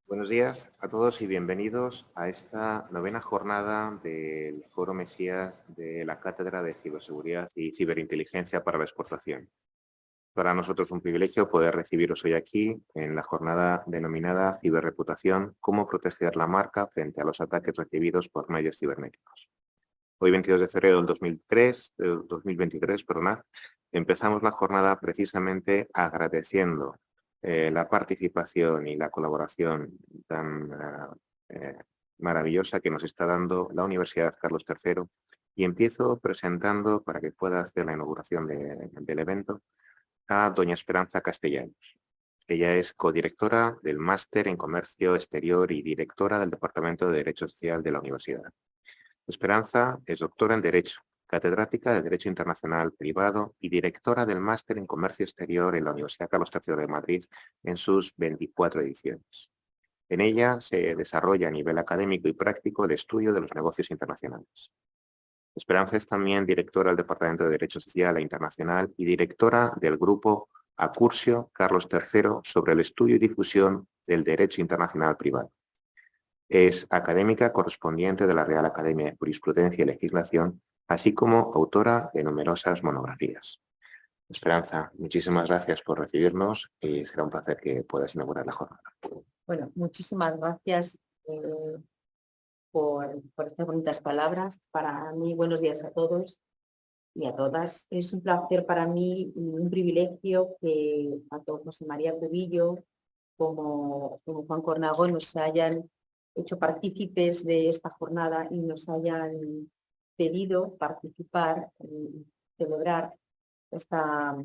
Buenos días a todos y bienvenidos a esta novena jornada del Foro Mesías de la Cátedra de Ciberseguridad y Ciberinteligencia para la Exportación. Para nosotros es un privilegio poder recibiros hoy aquí en la jornada denominada Ciberreputación, cómo proteger la marca frente a los ataques recibidos por medios cibernéticos. Hoy, 22 de febrero del 2023, perdonad, empezamos la jornada precisamente agradeciendo la participación y la colaboración tan eh, maravillosa que nos está dando la Universidad Carlos III, y empiezo presentando, para que pueda hacer la inauguración del evento, a doña Esperanza Castellanos. Ella es codirectora del Máster en Comercio Exterior y directora del Departamento de Derecho Social de la Universidad. Esperanza es doctora en Derecho, catedrática de Derecho Internacional Privado y directora del Máster en Comercio Exterior en la Universidad Carlos III de Madrid en sus 24 ediciones. En ella se desarrolla a nivel académico y práctico el estudio de los negocios internacionales. Esperanza es también directora del Departamento de Derecho Social e Internacional y directora del grupo Accursio Carlos III sobre el estudio y difusión del Derecho Internacional Privado. Es académica correspondiente de la Real Academia de Jurisprudencia y Legislación, así como autora de numerosas monografías. Esperanza, muchísimas gracias por recibirnos y será un placer que puedas inaugurar la jornada. Bueno, muchísimas gracias por estas bonitas palabras. Para mí, buenos días a todos y a todas. Es un placer para mí y un privilegio que tanto José María Cubillo como Juan Cornago nos hayan hecho partícipes de esta jornada y nos hayan pedido participar y celebrar esta,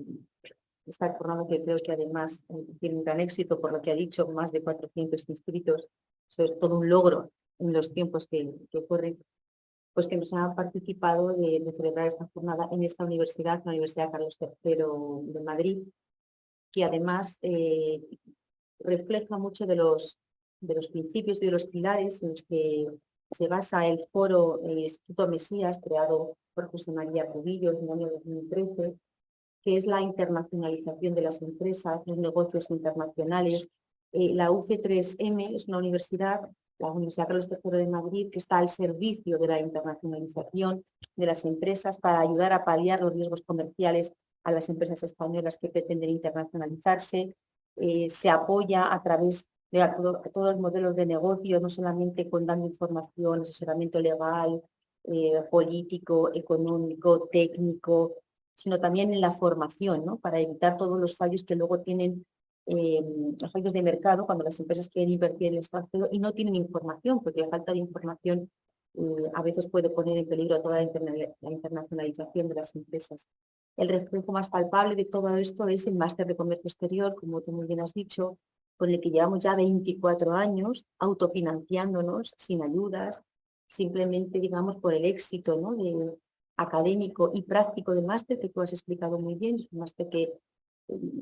esta jornada, que creo que además tiene un gran éxito, por lo que ha dicho, más de 400 inscritos. Eso es todo un logro en los tiempos que corren, pues que nos han participado de celebrar esta jornada en esta universidad, la Universidad Carlos III de Madrid, que además refleja mucho de los principios y de los pilares en los que se basa el foro, el Instituto Mesías, creado por José María Cubillo en el año 2013, que es la internacionalización de las empresas, los negocios internacionales. La UC3M es una universidad, la Universidad Carlos III de Madrid, que está al servicio de la internacionalización de las empresas para ayudar a paliar los riesgos comerciales a las empresas españolas que pretenden internacionalizarse. Se apoya a través de todos los modelos de negocio, no solamente con dando información, asesoramiento legal, político, económico, técnico, sino también en la formación, ¿no? Para evitar todos los fallos que luego tienen, los fallos de mercado cuando las empresas quieren invertir en el extranjero y no tienen información, porque la falta de información a veces puede poner en peligro toda la internacionalización de las empresas. El reflejo más palpable de todo esto es el Máster de Comercio Exterior, como tú muy bien has dicho, con el que llevamos ya 24 años autofinanciándonos sin ayudas, simplemente, digamos, por el éxito, ¿no?, académico y práctico del máster, que tú has explicado muy bien. Es un máster que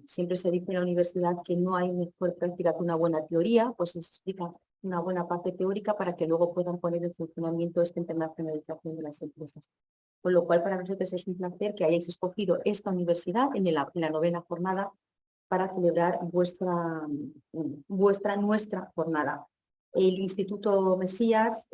siempre se dice en la universidad que no hay mejor práctica que una buena teoría, pues se explica una buena parte teórica para que luego puedan poner en funcionamiento esta internacionalización de las empresas. Con lo cual, para nosotros es un placer que hayáis escogido esta universidad en la novena jornada para celebrar nuestra jornada. El Instituto Mesías,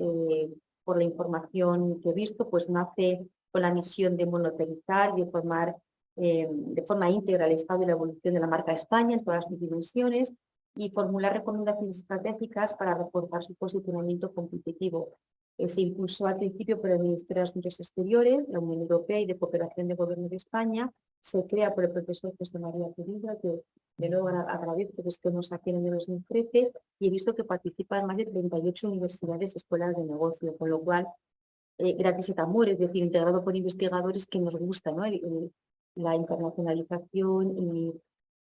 por la información que he visto, pues nace con la misión de monitorizar y de formar de forma íntegra el estado y la evolución de la marca España en todas sus dimensiones y formular recomendaciones estratégicas para reforzar su posicionamiento competitivo. Se impulsó al principio por el Ministerio de Asuntos Exteriores, la Unión Europea y de Cooperación de Gobierno de España. Se crea por el profesor José María Cubillo, que de nuevo agradezco que estemos aquí en el 2013, y he visto que participan más de 38 universidades y escuelas de negocio, con lo cual, gratis et amor, es decir, integrado por investigadores que nos gusta, ¿no?, la internacionalización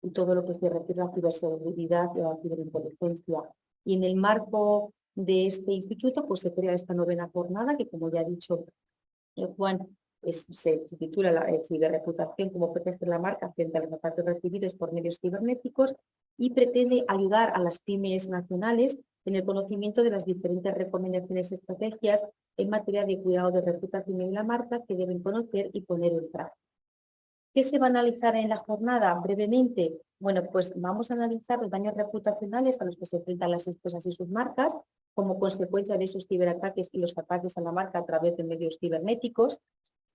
y todo lo que se refiere a la ciberseguridad y a la ciberinteligencia. Y en el marco de este instituto, pues se crea esta novena jornada, que como ya ha dicho Juan, se titula la ciberreputación, cómo proteger la marca frente a los ataques recibidos por medios cibernéticos, y pretende ayudar a las pymes nacionales en el conocimiento de las diferentes recomendaciones y estrategias en materia de cuidado de reputación de la marca que deben conocer y poner en práctica. ¿Qué se va a analizar en la jornada? Brevemente, bueno, pues vamos a analizar los daños reputacionales a los que se enfrentan las empresas y sus marcas como consecuencia de esos ciberataques y los ataques a la marca a través de medios cibernéticos.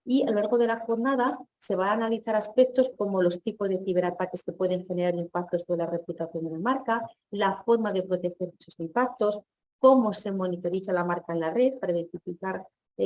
Y a lo largo de la jornada se van a analizar aspectos como los tipos de ciberataques que pueden generar impactos sobre la reputación de la marca, la forma de proteger esos impactos, cómo se monitoriza la marca en la red para identificar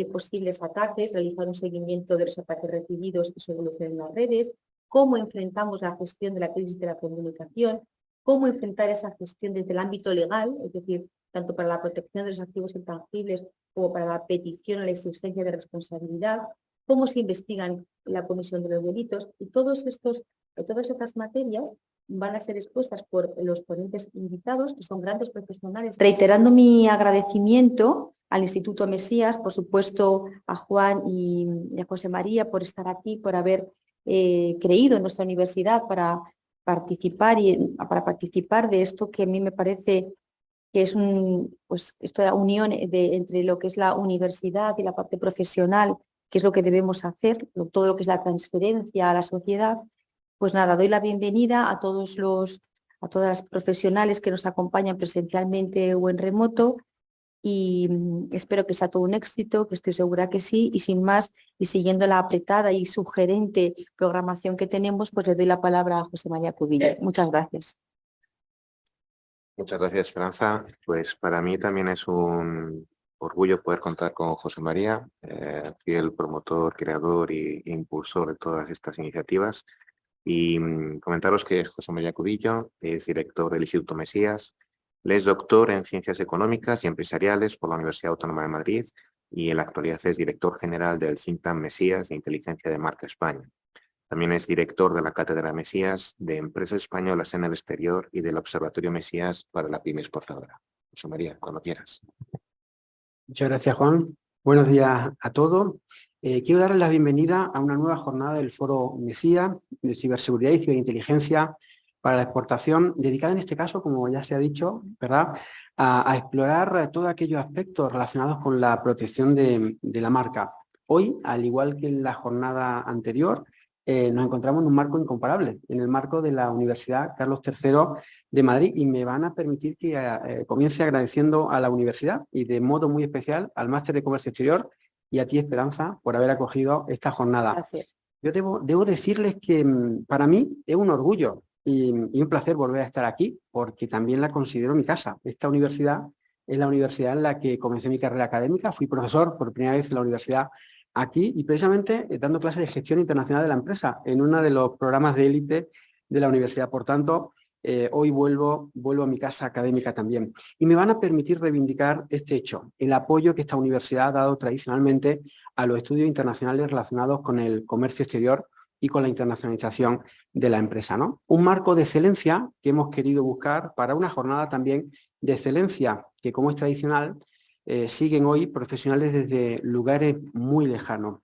posibles ataques, realizar un seguimiento de los ataques recibidos y su evolución en las redes, cómo enfrentamos la gestión de la crisis de la comunicación, cómo enfrentar esa gestión desde el ámbito legal, es decir, tanto para la protección de los activos intangibles como para la petición o la exigencia de responsabilidad, cómo se investigan la comisión de los delitos, y todas estas materias van a ser expuestas por los ponentes invitados, que son grandes profesionales. Reiterando mi agradecimiento al Instituto Mesías, por supuesto a Juan y a José María por estar aquí, por haber creído en nuestra universidad para participar de esto que a mí me parece que es esta unión entre lo que es la universidad y la parte profesional, que es lo que debemos hacer, todo lo que es la transferencia a la sociedad. Pues nada, doy la bienvenida a todas las profesionales que nos acompañan presencialmente o en remoto, y espero que sea todo un éxito, que estoy segura que sí, y sin más, y siguiendo la apretada y sugerente programación que tenemos, pues le doy la palabra a José María Cubillo. Muchas gracias. Muchas gracias, Esperanza. Pues para mí también es un orgullo poder contar con José María, fiel promotor, creador e impulsor de todas estas iniciativas. Y comentaros que José María Cubillo es director del Instituto Mesías, él es doctor en Ciencias Económicas y Empresariales por la Universidad Autónoma de Madrid y en la actualidad es director general del think tank Mesías de Inteligencia de Marca España. También es director de la Cátedra Mesías de Empresas Españolas en el Exterior y del Observatorio Mesías para la Pyme Exportadora. José María, cuando quieras. Muchas gracias, Juan. Buenos días a todos. Quiero darles la bienvenida a una nueva jornada del Foro Mesías de Ciberseguridad y Ciberinteligencia para la Exportación, dedicada en este caso, como ya se ha dicho, ¿verdad?, a explorar todos aquellos aspectos relacionados con la protección de la marca. Hoy, al igual que en la jornada anterior, nos encontramos en un marco incomparable, en el marco de la Universidad Carlos III de Madrid, y me van a permitir que comience agradeciendo a la universidad y de modo muy especial al Máster de Comercio Exterior y a ti, Esperanza, por haber acogido esta jornada. Gracias. Yo debo decirles que para mí es un orgullo y un placer volver a estar aquí, porque también la considero mi casa. Esta universidad es la universidad en la que comencé mi carrera académica, fui profesor por primera vez en la universidad aquí y precisamente dando clases de gestión internacional de la empresa en uno de los programas de élite de la universidad. Por tanto, hoy vuelvo a mi casa académica también. Y me van a permitir reivindicar este hecho, el apoyo que esta universidad ha dado tradicionalmente a los estudios internacionales relacionados con el comercio exterior y con la internacionalización de la empresa, ¿no? Un marco de excelencia que hemos querido buscar para una jornada también de excelencia que, como es tradicional, siguen hoy profesionales desde lugares muy lejanos.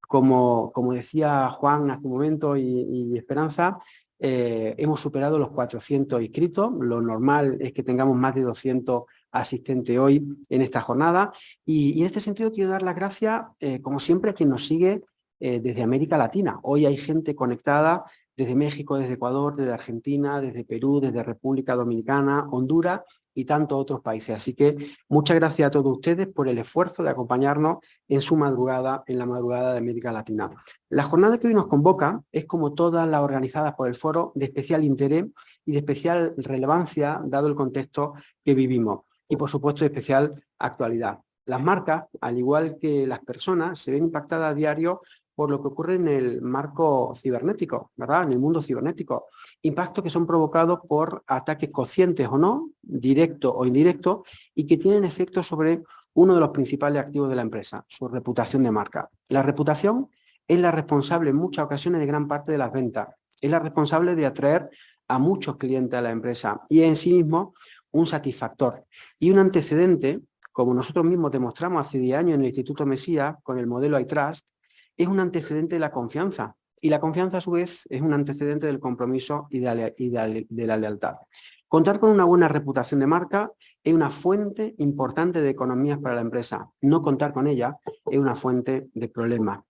Como decía Juan hace un momento y Esperanza, hemos superado los 400 inscritos. Lo normal es que tengamos más de 200 asistentes hoy en esta jornada. Y en este sentido quiero dar las gracias, como siempre, a quien nos sigue desde América Latina. Hoy hay gente conectada desde México, desde Ecuador, desde Argentina, desde Perú, desde República Dominicana, Honduras y tantos otros países. Así que muchas gracias a todos ustedes por el esfuerzo de acompañarnos en su madrugada, en la madrugada de América Latina. La jornada que hoy nos convoca es, como todas las organizadas por el foro, de especial interés y de especial relevancia, dado el contexto que vivimos, y por supuesto de especial actualidad. Las marcas, al igual que las personas, se ven impactadas a diario por lo que ocurre en el marco cibernético, ¿verdad?, en el mundo cibernético. Impactos que son provocados por ataques conscientes o no, directos o indirectos, y que tienen efectos sobre uno de los principales activos de la empresa, su reputación de marca. La reputación es la responsable en muchas ocasiones de gran parte de las ventas, es la responsable de atraer a muchos clientes a la empresa y es en sí mismo un satisfactor. Y un antecedente, como nosotros mismos demostramos hace 10 años en el Instituto Mesías con el modelo iTrust, es un antecedente de la confianza, y la confianza a su vez es un antecedente del compromiso y de la lealtad. Contar con una buena reputación de marca es una fuente importante de economías para la empresa. No contar con ella es una fuente de problemas.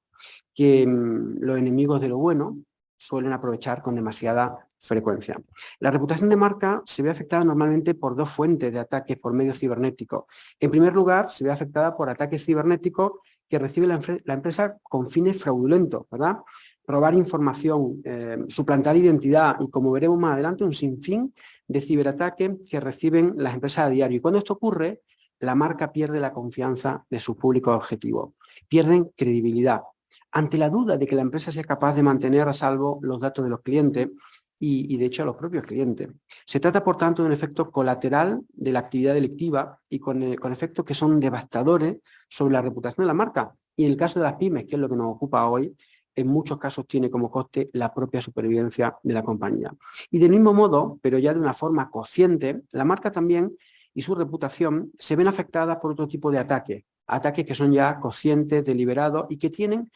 Que los enemigos de lo bueno suelen aprovechar con demasiada frecuencia. La reputación de marca se ve afectada normalmente por dos fuentes de ataques por medios cibernéticos. En primer lugar, se ve afectada por ataques cibernéticos que recibe la empresa con fines fraudulentos, ¿verdad? Robar información, suplantar identidad y, como veremos más adelante, un sinfín de ciberataques que reciben las empresas a diario. Y cuando esto ocurre, la marca pierde la confianza de sus públicos objetivos, pierden credibilidad. Ante la duda de que la empresa sea capaz de mantener a salvo los datos de los clientes y de hecho, a los propios clientes. Se trata, por tanto, de un efecto colateral de la actividad delictiva y con efectos que son devastadores sobre la reputación de la marca. Y en el caso de las pymes, que es lo que nos ocupa hoy, en muchos casos tiene como coste la propia supervivencia de la compañía. Y del mismo modo, pero ya de una forma consciente, la marca también y su reputación se ven afectadas por otro tipo de ataques, ataques que son ya conscientes, deliberados y que tienen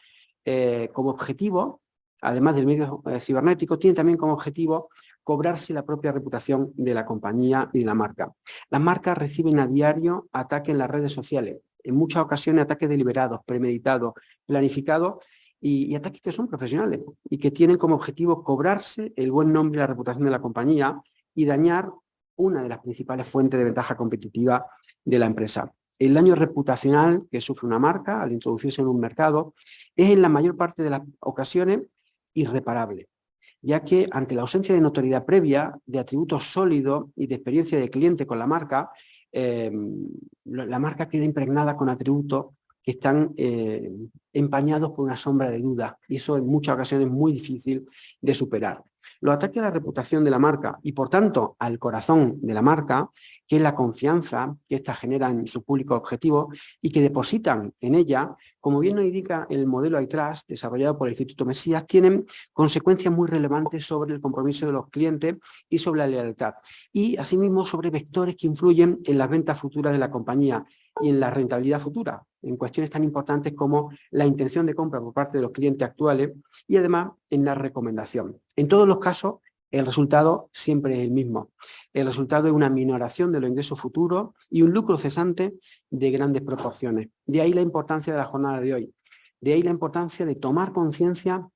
como objetivo, además del medio cibernético, tienen también como objetivo cobrarse la propia reputación de la compañía y de la marca. Las marcas reciben a diario ataques en las redes sociales, en muchas ocasiones ataques deliberados, premeditados, planificados y ataques que son profesionales y que tienen como objetivo cobrarse el buen nombre y la reputación de la compañía y dañar una de las principales fuentes de ventaja competitiva de la empresa. El daño reputacional que sufre una marca al introducirse en un mercado es en la mayor parte de las ocasiones irreparable, ya que ante la ausencia de notoriedad previa, de atributos sólidos y de experiencia de cliente con la marca queda impregnada con atributos que están empañados por una sombra de duda y eso en muchas ocasiones es muy difícil de superar. Los ataques a la reputación de la marca y, por tanto, al corazón de la marca, que es la confianza que ésta genera en su público objetivo y que depositan en ella, como bien nos indica el modelo iTrust desarrollado por el Instituto Mesías, tienen consecuencias muy relevantes sobre el compromiso de los clientes y sobre la lealtad. Y, asimismo, sobre vectores que influyen en las ventas futuras de la compañía y en la rentabilidad futura, en cuestiones tan importantes como la intención de compra por parte de los clientes actuales y además en la recomendación. En todos los casos, el resultado siempre es el mismo. El resultado es una minoración de los ingresos futuros y un lucro cesante de grandes proporciones. De ahí la importancia de la jornada de hoy. De ahí la importancia de tomar conciencia,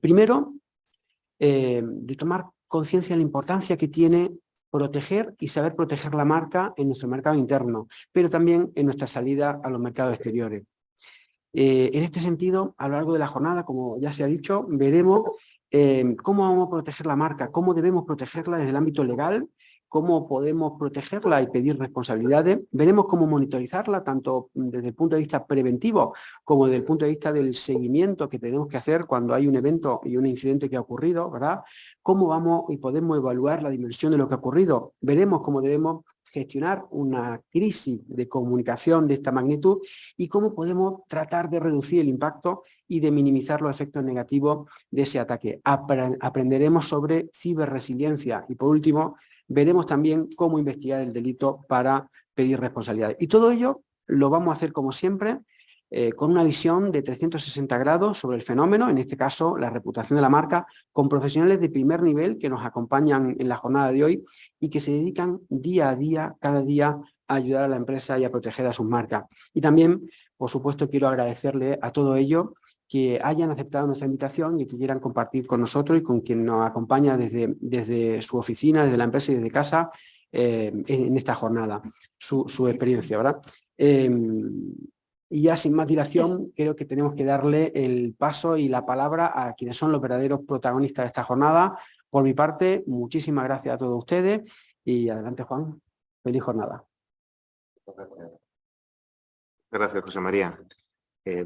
primero, de tomar conciencia de la importancia que tiene proteger y saber proteger la marca en nuestro mercado interno, pero también en nuestra salida a los mercados exteriores. En este sentido, a lo largo de la jornada, como ya se ha dicho, veremos cómo vamos a proteger la marca, cómo debemos protegerla desde el ámbito legal, cómo podemos protegerla y pedir responsabilidades. Veremos cómo monitorizarla, tanto desde el punto de vista preventivo como desde el punto de vista del seguimiento que tenemos que hacer cuando hay un evento y un incidente que ha ocurrido, ¿verdad? Cómo vamos y podemos evaluar la dimensión de lo que ha ocurrido. Veremos cómo debemos gestionar una crisis de comunicación de esta magnitud y cómo podemos tratar de reducir el impacto y de minimizar los efectos negativos de ese ataque. Aprenderemos sobre ciberresiliencia y, por último, veremos también cómo investigar el delito para pedir responsabilidades. Y todo ello lo vamos a hacer, como siempre, con una visión de 360 grados sobre el fenómeno, en este caso la reputación de la marca, con profesionales de primer nivel que nos acompañan en la jornada de hoy y que se dedican día a día, cada día, a ayudar a la empresa y a proteger a sus marcas. Y también, por supuesto, quiero agradecerle a todo ello que hayan aceptado nuestra invitación y que quieran compartir con nosotros y con quien nos acompaña desde su oficina, desde la empresa y desde casa en esta jornada, su experiencia, ¿verdad? Y ya sin más dilación, creo que tenemos que darle el paso y la palabra a quienes son los verdaderos protagonistas de esta jornada. Por mi parte, muchísimas gracias a todos ustedes y adelante, Juan. Feliz jornada. Gracias, José María.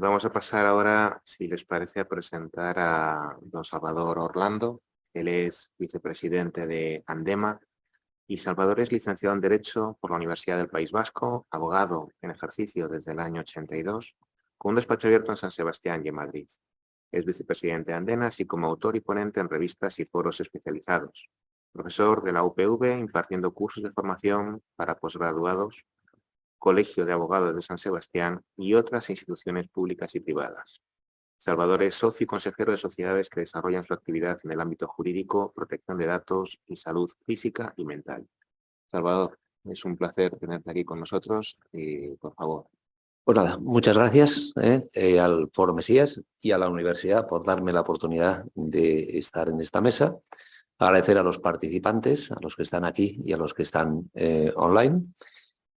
Vamos a pasar ahora, si les parece, a presentar a don Salvador Orlando. Él es vicepresidente de Andema y Salvador es licenciado en Derecho por la Universidad del País Vasco, abogado en ejercicio desde el año 82, con un despacho abierto en San Sebastián y en Madrid. Es vicepresidente de Andema, así como autor y ponente en revistas y foros especializados. Profesor de la UPV, impartiendo cursos de formación para posgraduados, Colegio de Abogados de San Sebastián y otras instituciones públicas y privadas. Salvador es socio y consejero de sociedades que desarrollan su actividad en el ámbito jurídico, protección de datos y salud física y mental. Salvador, es un placer tenerte aquí con nosotros y, por favor, Pues nada, muchas gracias al Foro Mesías y a la universidad por darme la oportunidad de estar en esta mesa. Agradecer a los participantes, a los que están aquí y a los que están online.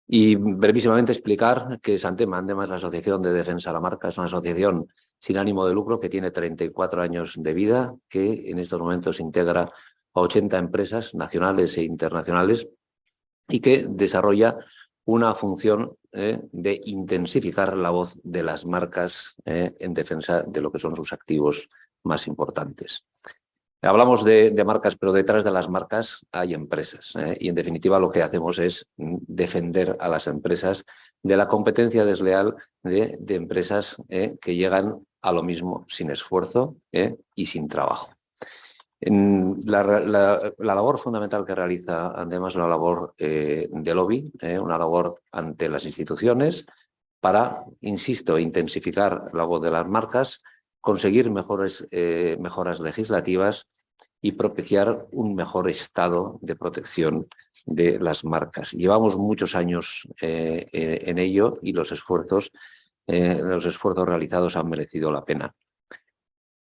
Y brevísimamente explicar que Santema Andema es la Asociación de Defensa de la Marca, es una asociación sin ánimo de lucro que tiene 34 años de vida, que en estos momentos integra a 80 empresas nacionales e internacionales y que desarrolla una función de intensificar la voz de las marcas en defensa de lo que son sus activos más importantes. Hablamos de marcas, pero detrás de las marcas hay empresas y en definitiva lo que hacemos es defender a las empresas de la competencia desleal de empresas que llegan a lo mismo sin esfuerzo y sin trabajo. La labor fundamental que realiza Andema es una labor de lobby, una labor ante las instituciones para, insisto, intensificar la voz de las marcas, conseguir mejoras legislativas y propiciar un mejor estado de protección de las marcas. Llevamos muchos años en ello y los esfuerzos realizados han merecido la pena.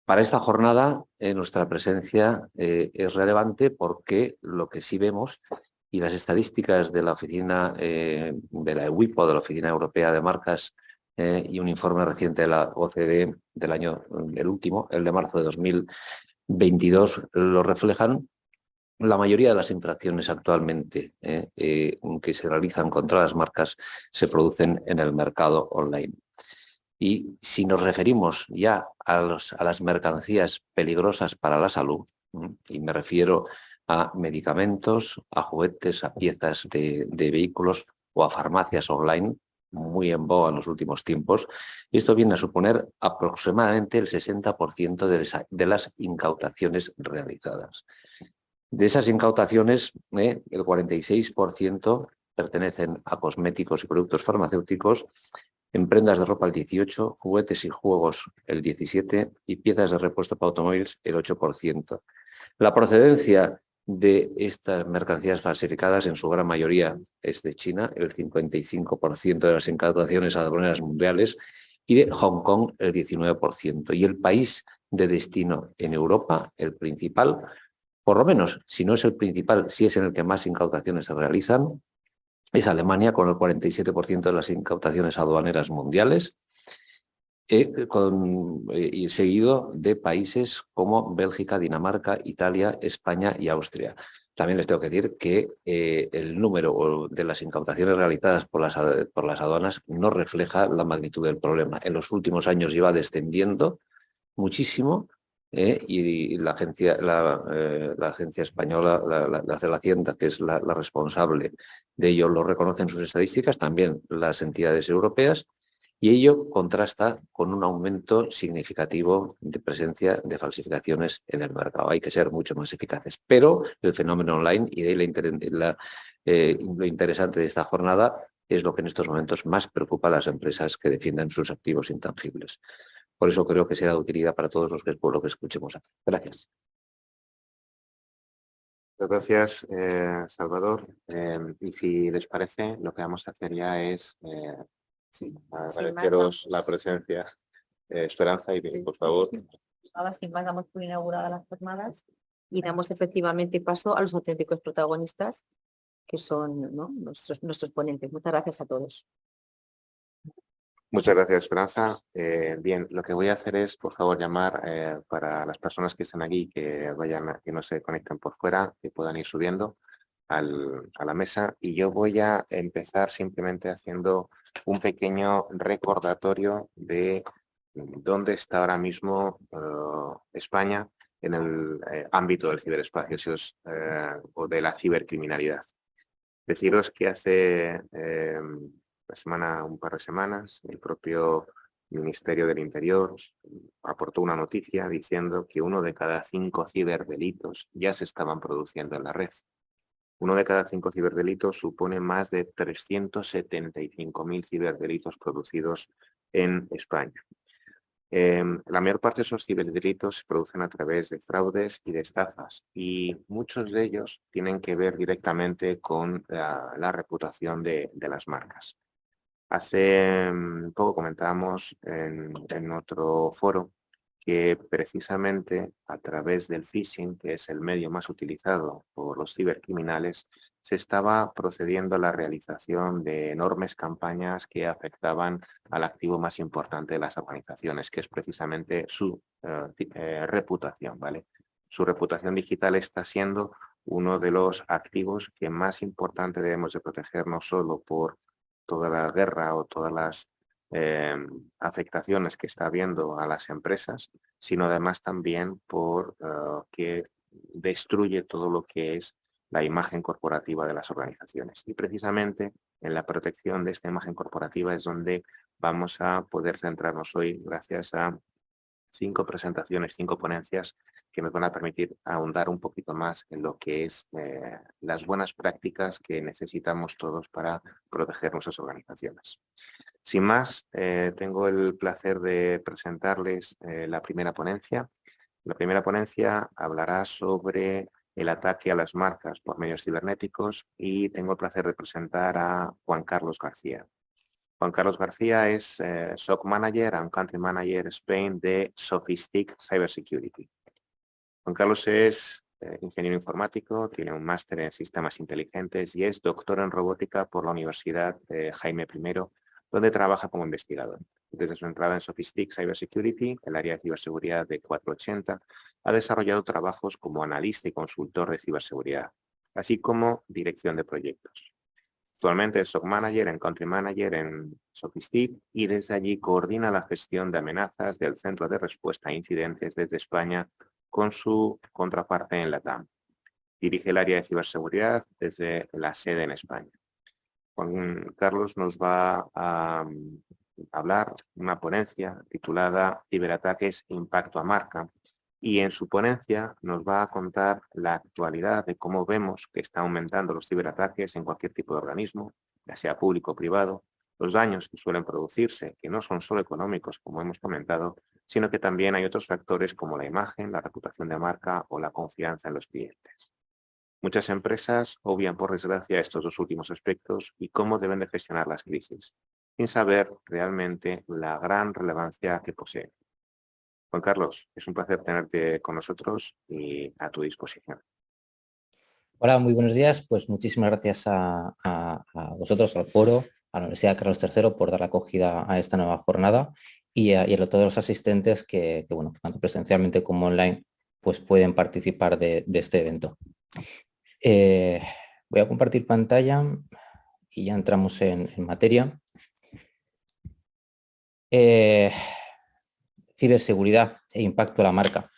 Para esta jornada, nuestra presencia es relevante porque lo que sí vemos, y las estadísticas de la oficina de la EWIPO, de la Oficina Europea de Marcas, y un informe reciente de la OCDE del año, el último, el de marzo de 2022, lo reflejan. La mayoría de las infracciones actualmente que se realizan contra las marcas se producen en el mercado online. Y si nos referimos ya a las mercancías peligrosas para la salud, y me refiero a medicamentos, a juguetes, a piezas de vehículos o a farmacias online, muy en boga en los últimos tiempos, esto viene a suponer aproximadamente el 60% de las incautaciones realizadas. De esas incautaciones, el 46% pertenecen a cosméticos y productos farmacéuticos, en prendas de ropa el 18%, juguetes y juegos el 17% y piezas de repuesto para automóviles el 8%. La procedencia de estas mercancías falsificadas en su gran mayoría es de China, el 55% de las incautaciones aduaneras mundiales, y de Hong Kong el 19%. Y el país de destino en Europa, el principal, por lo menos, si no es el principal, si es en el que más incautaciones se realizan, es Alemania, con el 47% de las incautaciones aduaneras mundiales, y seguido de países como Bélgica, Dinamarca, Italia, España y Austria. También les tengo que decir que el número de las incautaciones realizadas por las aduanas no refleja la magnitud del problema. En los últimos años iba descendiendo muchísimo, y la agencia española, la de la Hacienda, que es la responsable de ello, lo reconoce en sus estadísticas, también las entidades europeas, y ello contrasta con un aumento significativo de presencia de falsificaciones en el mercado. Hay que ser mucho más eficaces. Pero el fenómeno online, y de ahí lo interesante de esta jornada, es lo que en estos momentos más preocupa a las empresas que defienden sus activos intangibles. Por eso creo que será de utilidad para todos los que escuchemos aquí. Gracias. Gracias, Salvador. Y si les parece, lo que vamos a hacer ya es agradeceros la presencia. Esperanza, y por favor. Ahora sin más damos por inauguradas las jornadas y damos efectivamente paso a los auténticos protagonistas, que son, ¿no?, nuestros ponentes. Muchas gracias a todos. Muchas gracias, Esperanza. Bien, lo que voy a hacer es, por favor, llamar para las personas que están aquí, que no se conecten por fuera, que puedan ir subiendo a la mesa. Y yo voy a empezar simplemente haciendo un pequeño recordatorio de dónde está ahora mismo España en el ámbito del ciberespacio o de la cibercriminalidad. Deciros que hace un par de semanas, el propio Ministerio del Interior aportó una noticia diciendo que 1 de cada 5 ciberdelitos ya se estaban produciendo en la red. 1 de cada 5 ciberdelitos supone más de 375.000 ciberdelitos producidos en España. La mayor parte de esos ciberdelitos se producen a través de fraudes y de estafas, y muchos de ellos tienen que ver directamente con la reputación de las marcas. Hace poco comentábamos en otro foro que precisamente a través del phishing, que es el medio más utilizado por los cibercriminales, se estaba procediendo a la realización de enormes campañas que afectaban al activo más importante de las organizaciones, que es precisamente su reputación, ¿vale? Su reputación digital está siendo uno de los activos que más importante debemos de proteger, no solo por toda la guerra o todas las afectaciones que está habiendo a las empresas, sino además también por que destruye todo lo que es la imagen corporativa de las organizaciones. Y precisamente en la protección de esta imagen corporativa es donde vamos a poder centrarnos hoy gracias a 5 presentaciones, 5 ponencias que nos van a permitir ahondar un poquito más en lo que es las buenas prácticas que necesitamos todos para proteger nuestras organizaciones. Sin más, tengo el placer de presentarles la primera ponencia. La primera ponencia hablará sobre el ataque a las marcas por medios cibernéticos y tengo el placer de presentar a Juan Carlos García. Juan Carlos García es SOC Manager and Country Manager Spain de Sophistic Cybersecurity. Juan Carlos es ingeniero informático, tiene un máster en sistemas inteligentes y es doctor en robótica por la Universidad Jaime I, donde trabaja como investigador. Desde su entrada en Sophistic Cybersecurity, el área de ciberseguridad de 480, ha desarrollado trabajos como analista y consultor de ciberseguridad, así como dirección de proyectos. Actualmente es SOC Manager en Country Manager en Sophistic y desde allí coordina la gestión de amenazas del Centro de Respuesta a Incidentes desde España con su contraparte en LATAM. Dirige el área de ciberseguridad desde la sede en España. Juan Carlos nos va a hablar una ponencia titulada Ciberataques e impacto a marca, y en su ponencia nos va a contar la actualidad de cómo vemos que está aumentando los ciberataques en cualquier tipo de organismo, ya sea público o privado, los daños que suelen producirse, que no son solo económicos, como hemos comentado, sino que también hay otros factores como la imagen, la reputación de marca o la confianza en los clientes. Muchas empresas obvian, por desgracia, estos dos últimos aspectos y cómo deben de gestionar las crisis, sin saber realmente la gran relevancia que poseen. Juan Carlos, es un placer tenerte con nosotros y a tu disposición. Hola, muy buenos días. Pues muchísimas gracias a vosotros, al foro, a la Universidad Carlos III por dar la acogida a esta nueva jornada y a todos los asistentes que tanto presencialmente como online, pues pueden participar de este evento. Voy a compartir pantalla y ya entramos en materia. Ciberseguridad e impacto a la marca.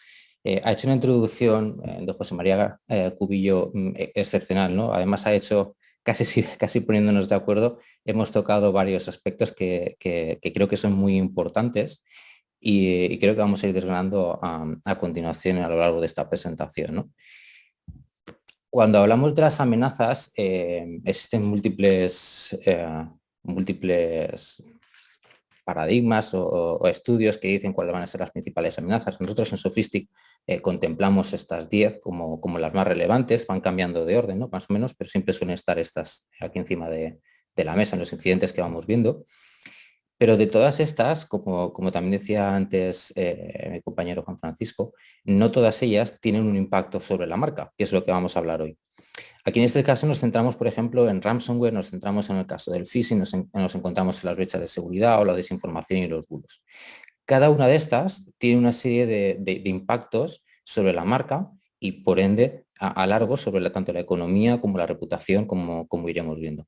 Ha hecho una introducción de José María Cubillo excepcional, ¿no? Además ha hecho, casi poniéndonos de acuerdo, hemos tocado varios aspectos que creo que son muy importantes y creo que vamos a ir desgranando a continuación a lo largo de esta presentación, ¿no? Cuando hablamos de las amenazas, existen múltiples paradigmas o estudios que dicen cuáles van a ser las principales amenazas. Nosotros en Sophistic contemplamos estas 10 como las más relevantes, van cambiando de orden, ¿no? Más o menos, pero siempre suelen estar estas aquí encima de la mesa en los incidentes que vamos viendo. Pero de todas estas, como también decía antes mi compañero Juan Francisco, no todas ellas tienen un impacto sobre la marca, que es lo que vamos a hablar hoy. Aquí en este caso nos centramos, por ejemplo, en ransomware, nos centramos en el caso del phishing, nos encontramos en las brechas de seguridad o la desinformación y los bulos. Cada una de estas tiene una serie de impactos sobre la marca y, por ende, a largo sobre tanto la economía como la reputación, como iremos viendo.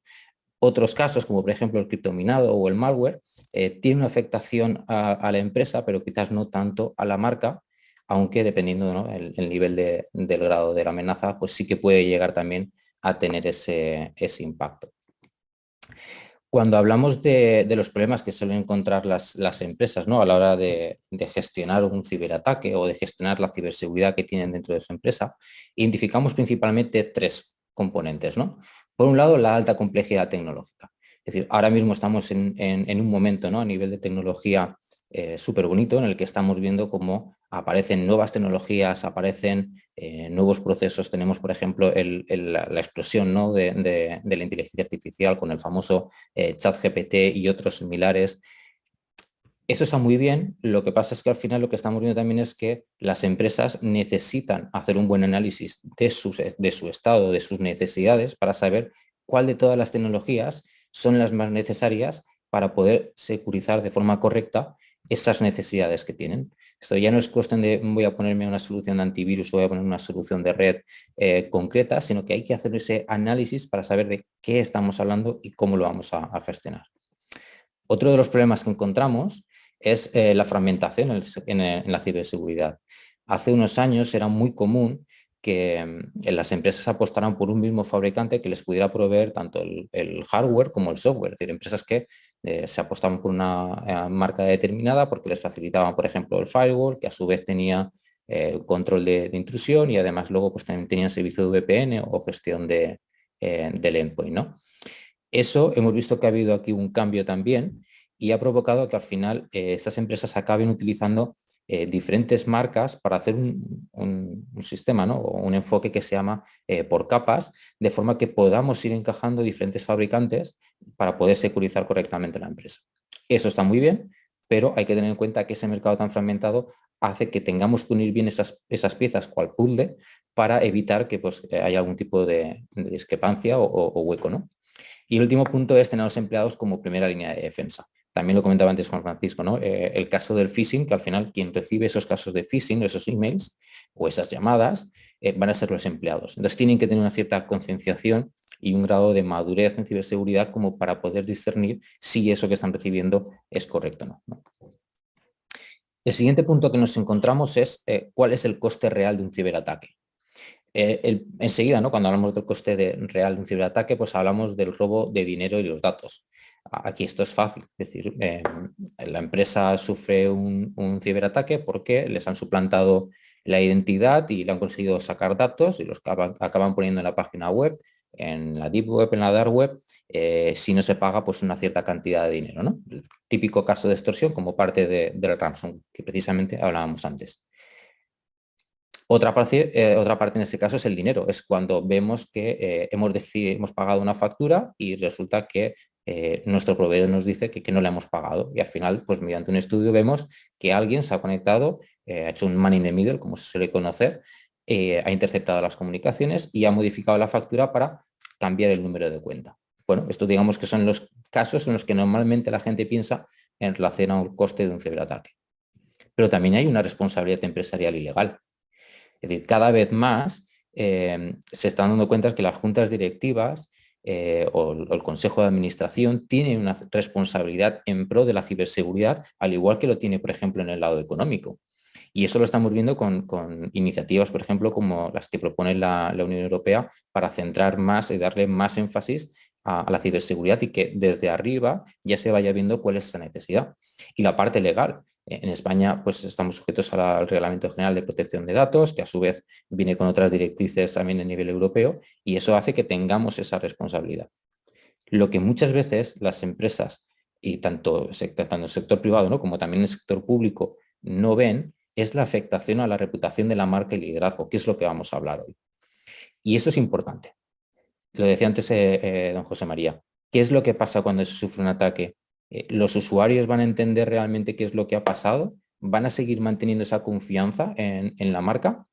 Otros casos, como por ejemplo el criptominado o el malware, tiene una afectación a la empresa, pero quizás no tanto a la marca, aunque dependiendo, ¿no?, el nivel del grado de la amenaza, pues sí que puede llegar también a tener ese impacto. Cuando hablamos de los problemas que suelen encontrar las empresas, ¿no?, a la hora de gestionar un ciberataque o de gestionar la ciberseguridad que tienen dentro de su empresa, identificamos principalmente 3 componentes, ¿no? Por un lado, la alta complejidad tecnológica. Es decir, ahora mismo estamos en un momento, ¿no?, a nivel de tecnología súper bonito en el que estamos viendo cómo aparecen nuevas tecnologías, aparecen nuevos procesos. Tenemos, por ejemplo, la explosión, ¿no?, de la inteligencia artificial con el famoso ChatGPT y otros similares. Eso está muy bien, lo que pasa es que al final lo que estamos viendo también es que las empresas necesitan hacer un buen análisis de su estado, de sus necesidades, para saber cuál de todas las tecnologías son las más necesarias para poder securizar de forma correcta esas necesidades que tienen. Esto ya no es cuestión de voy a ponerme una solución de antivirus o voy a poner una solución de red concreta, sino que hay que hacer ese análisis para saber de qué estamos hablando y cómo lo vamos a gestionar. Otro de los problemas que encontramos es la fragmentación en la ciberseguridad. Hace unos años era muy común que las empresas apostaran por un mismo fabricante que les pudiera proveer tanto el hardware como el software. Es decir, empresas que se apostaban por una marca determinada porque les facilitaban, por ejemplo, el firewall, que a su vez tenía control de intrusión y además luego pues, también tenían servicio de VPN o gestión del endpoint, ¿no? Eso hemos visto que ha habido aquí un cambio también y ha provocado que al final estas empresas acaben utilizando diferentes marcas para hacer un sistema, ¿no?, o un enfoque que se llama por capas, de forma que podamos ir encajando diferentes fabricantes para poder securizar correctamente la empresa. Eso está muy bien, pero hay que tener en cuenta que ese mercado tan fragmentado hace que tengamos que unir bien esas piezas cual puzzle para evitar que pues, haya algún tipo de discrepancia o hueco, ¿no? Y el último punto es tener a los empleados como primera línea de defensa. También lo comentaba antes Juan Francisco, ¿no? El caso del phishing, que al final quien recibe esos casos de phishing, esos emails o esas llamadas, van a ser los empleados. Entonces tienen que tener una cierta concienciación y un grado de madurez en ciberseguridad como para poder discernir si eso que están recibiendo es correcto o no. El siguiente punto que nos encontramos es cuál es el coste real de un ciberataque. Enseguida, ¿no?, cuando hablamos del coste real de un ciberataque, pues hablamos del robo de dinero y los datos. Aquí esto es fácil, es decir, la empresa sufre un ciberataque porque les han suplantado la identidad y le han conseguido sacar datos y los acaban poniendo en la página web, en la deep web, en la dark web, si no se paga pues una cierta cantidad de dinero, ¿no? El típico caso de extorsión como parte del ransom que precisamente hablábamos antes. Otra parte en este caso es el dinero, es cuando vemos que hemos pagado una factura y resulta que nuestro proveedor nos dice que no la hemos pagado y al final, pues mediante un estudio vemos que alguien se ha conectado, ha hecho un man in the middle, como se suele conocer, ha interceptado las comunicaciones y ha modificado la factura para cambiar el número de cuenta. Bueno, esto digamos que son los casos en los que normalmente la gente piensa en relación al coste de un ciberataque. Pero también hay una responsabilidad empresarial y legal. Es decir, cada vez más se están dando cuenta que las juntas directivas o el consejo de administración tienen una responsabilidad en pro de la ciberseguridad, al igual que lo tiene, por ejemplo, en el lado económico. Y eso lo estamos viendo con iniciativas, por ejemplo, como las que propone la Unión Europea para centrar más y darle más énfasis a la ciberseguridad y que desde arriba ya se vaya viendo cuál es esa necesidad. Y la parte legal. En España pues estamos sujetos al Reglamento General de Protección de Datos, que a su vez viene con otras directrices también a nivel europeo, y eso hace que tengamos esa responsabilidad. Lo que muchas veces las empresas, y tanto el sector privado, ¿no?, como también el sector público, no ven, es la afectación a la reputación de la marca y liderazgo, que es lo que vamos a hablar hoy. Y esto es importante. Lo decía antes don José María. ¿Qué es lo que pasa cuando se sufre un ataque? ¿Los usuarios van a entender realmente qué es lo que ha pasado? ¿Van a seguir manteniendo esa confianza en la marca?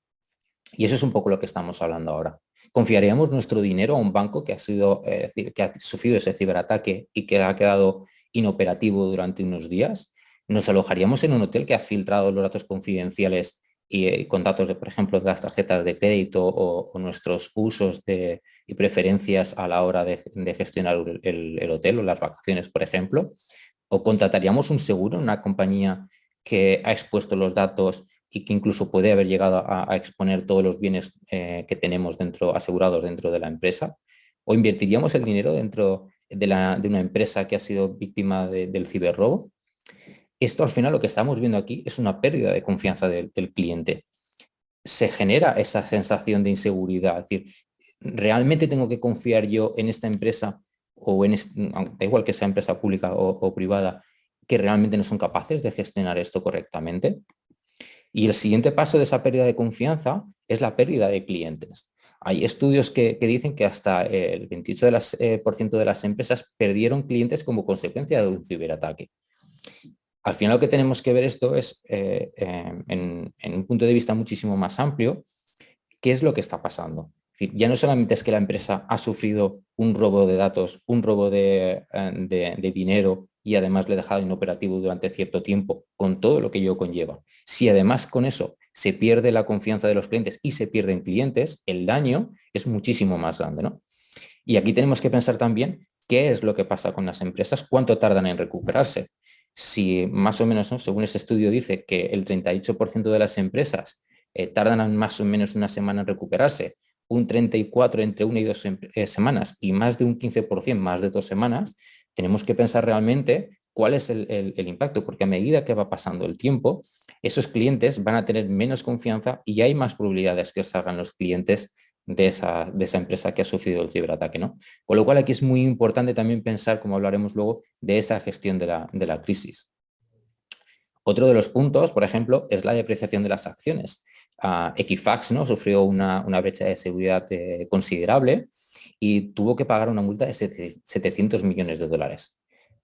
Y eso es un poco lo que estamos hablando ahora. ¿Confiaríamos nuestro dinero a un banco que ha sufrido ese ciberataque y que ha quedado inoperativo durante unos días? ¿Nos alojaríamos en un hotel que ha filtrado los datos confidenciales y con datos, por ejemplo, de las tarjetas de crédito o nuestros usos y preferencias a la hora de gestionar el hotel o las vacaciones, por ejemplo? ¿O contrataríamos un seguro, una compañía que ha expuesto los datos y que incluso puede haber llegado a exponer todos los bienes que tenemos asegurados dentro de la empresa? ¿O invertiríamos el dinero dentro de una empresa que ha sido víctima del ciberrobo? Esto al final lo que estamos viendo aquí es una pérdida de confianza del cliente. Se genera esa sensación de inseguridad, es decir, ¿realmente tengo que confiar yo en esta empresa o da igual que sea empresa pública o privada, que realmente no son capaces de gestionar esto correctamente. Y el siguiente paso de esa pérdida de confianza es la pérdida de clientes. Hay estudios que dicen que hasta el 28% de las empresas perdieron clientes como consecuencia de un ciberataque. Al final lo que tenemos que ver esto es, en un punto de vista muchísimo más amplio, qué es lo que está pasando. Es decir, ya no solamente es que la empresa ha sufrido un robo de datos, un robo de dinero y además le ha dejado inoperativo durante cierto tiempo, con todo lo que ello conlleva. Si además con eso se pierde la confianza de los clientes y se pierden clientes, el daño es muchísimo más grande, ¿no? Y aquí tenemos que pensar también qué es lo que pasa con las empresas, cuánto tardan en recuperarse. Si más o menos, ¿no?, según ese estudio dice que el 38% de las empresas tardan más o menos una semana en recuperarse, un 34% entre 1 y 2 semanas y más de un 15% más de 2 semanas, tenemos que pensar realmente cuál es el impacto, porque a medida que va pasando el tiempo, esos clientes van a tener menos confianza y hay más probabilidades que salgan los clientes de esa empresa que ha sufrido el ciberataque, ¿no? Con lo cual aquí es muy importante también pensar, como hablaremos luego, de esa gestión de la crisis. Otro de los puntos, por ejemplo, es la depreciación de las acciones. Equifax, ¿no?, sufrió una brecha de seguridad considerable y tuvo que pagar una multa de 700 millones de dólares.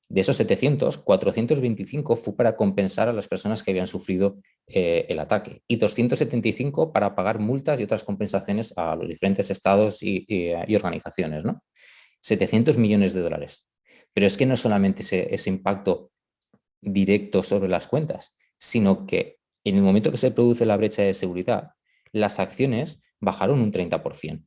De esos 700, 425 fue para compensar a las personas que habían sufrido el ataque y 275 para pagar multas y otras compensaciones a los diferentes estados y organizaciones, ¿no? 700 millones de dólares. Pero es que no solamente ese impacto directo sobre las cuentas, sino que en el momento que se produce la brecha de seguridad, las acciones bajaron un 30%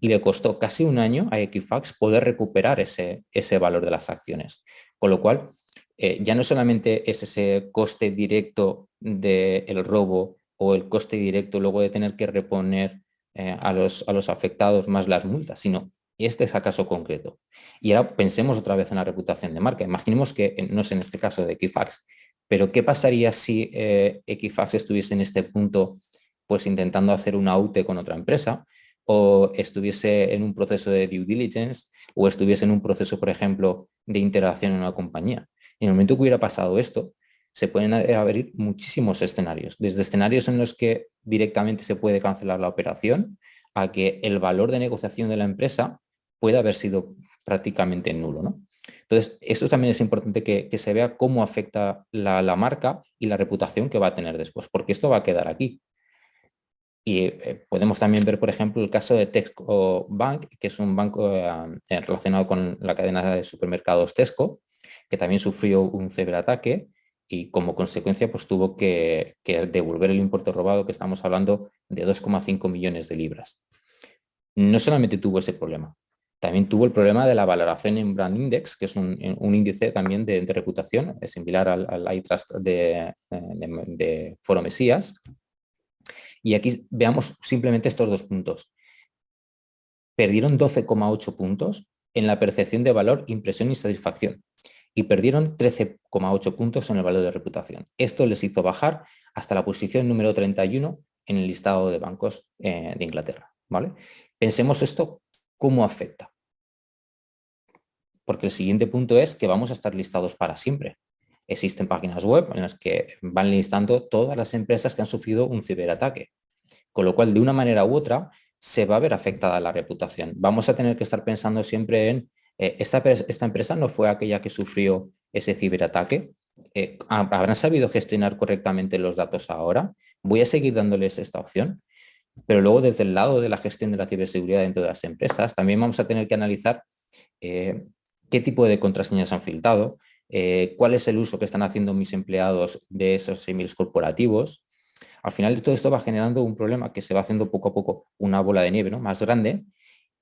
y le costó casi un año a Equifax poder recuperar ese valor de las acciones. Con lo cual, ya no solamente es ese coste directo del robo o el coste directo luego de tener que reponer a los afectados más las multas, sino este es el caso concreto. Y ahora pensemos otra vez en la reputación de marca. Imaginemos que no es en este caso de Equifax, pero ¿qué pasaría si Equifax estuviese en este punto pues intentando hacer una AUTE con otra empresa, o estuviese en un proceso de due diligence, o estuviese en un proceso, por ejemplo, de integración en una compañía? En el momento que hubiera pasado esto, se pueden abrir muchísimos escenarios, desde escenarios en los que directamente se puede cancelar la operación, a que el valor de negociación de la empresa puede haber sido prácticamente nulo, ¿no? Entonces, esto también es importante que se vea cómo afecta la marca y la reputación que va a tener después, porque esto va a quedar aquí. Y podemos también ver, por ejemplo, el caso de Tesco Bank, que es un banco relacionado con la cadena de supermercados Tesco, que también sufrió un ciberataque y como consecuencia pues tuvo que devolver el importe robado, que estamos hablando de 2,5 millones de libras. No solamente tuvo ese problema, también tuvo el problema de la valoración en Brand Index, que es un índice también de reputación, similar al iTrust de Foro Mesías. Y aquí veamos simplemente estos dos puntos. Perdieron 12,8 puntos en la percepción de valor, impresión y satisfacción. Y perdieron 13,8 puntos en el valor de reputación. Esto les hizo bajar hasta la posición número 31 en el listado de bancos de Inglaterra, ¿vale? Pensemos esto, ¿cómo afecta? Porque el siguiente punto es que vamos a estar listados para siempre. Existen páginas web en las que van listando todas las empresas que han sufrido un ciberataque. Con lo cual, de una manera u otra, se va a ver afectada la reputación. Vamos a tener que estar pensando siempre en esta empresa no fue aquella que sufrió ese ciberataque. ¿Habrán sabido gestionar correctamente los datos ahora? Voy a seguir dándoles esta opción. Pero luego, desde el lado de la gestión de la ciberseguridad dentro de las empresas, también vamos a tener que analizar qué tipo de contraseñas han filtrado, cuál es el uso que están haciendo mis empleados de esos emails corporativos. Al final, todo esto va generando un problema que se va haciendo poco a poco una bola de nieve, ¿no?, más grande,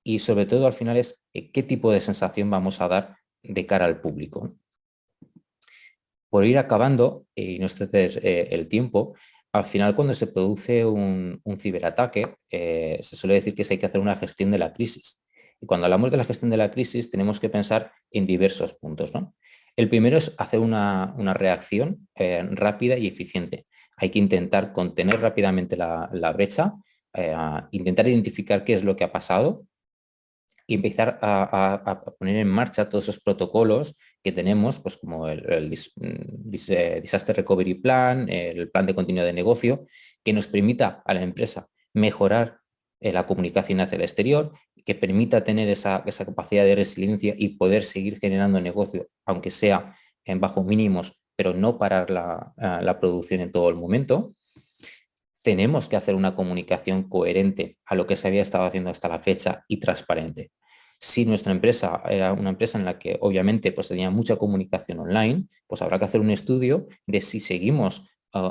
y sobre todo al final es qué tipo de sensación vamos a dar de cara al público. Por ir acabando y no exceder el tiempo, al final cuando se produce un ciberataque, se suele decir que hay que hacer una gestión de la crisis. Y cuando hablamos de la gestión de la crisis tenemos que pensar en diversos puntos, ¿no? El primero es hacer una reacción rápida y eficiente. Hay que intentar contener rápidamente la brecha, intentar identificar qué es lo que ha pasado, y empezar a poner en marcha todos esos protocolos que tenemos, pues como el Disaster Recovery Plan, el plan de continuidad de negocio, que nos permita a la empresa mejorar la comunicación hacia el exterior, que permita tener esa capacidad de resiliencia y poder seguir generando negocio, aunque sea en bajos mínimos, pero no parar la producción en todo el momento. Tenemos que hacer una comunicación coherente a lo que se había estado haciendo hasta la fecha y transparente. Si nuestra empresa era una empresa en la que obviamente pues, tenía mucha comunicación online, pues habrá que hacer un estudio de si seguimos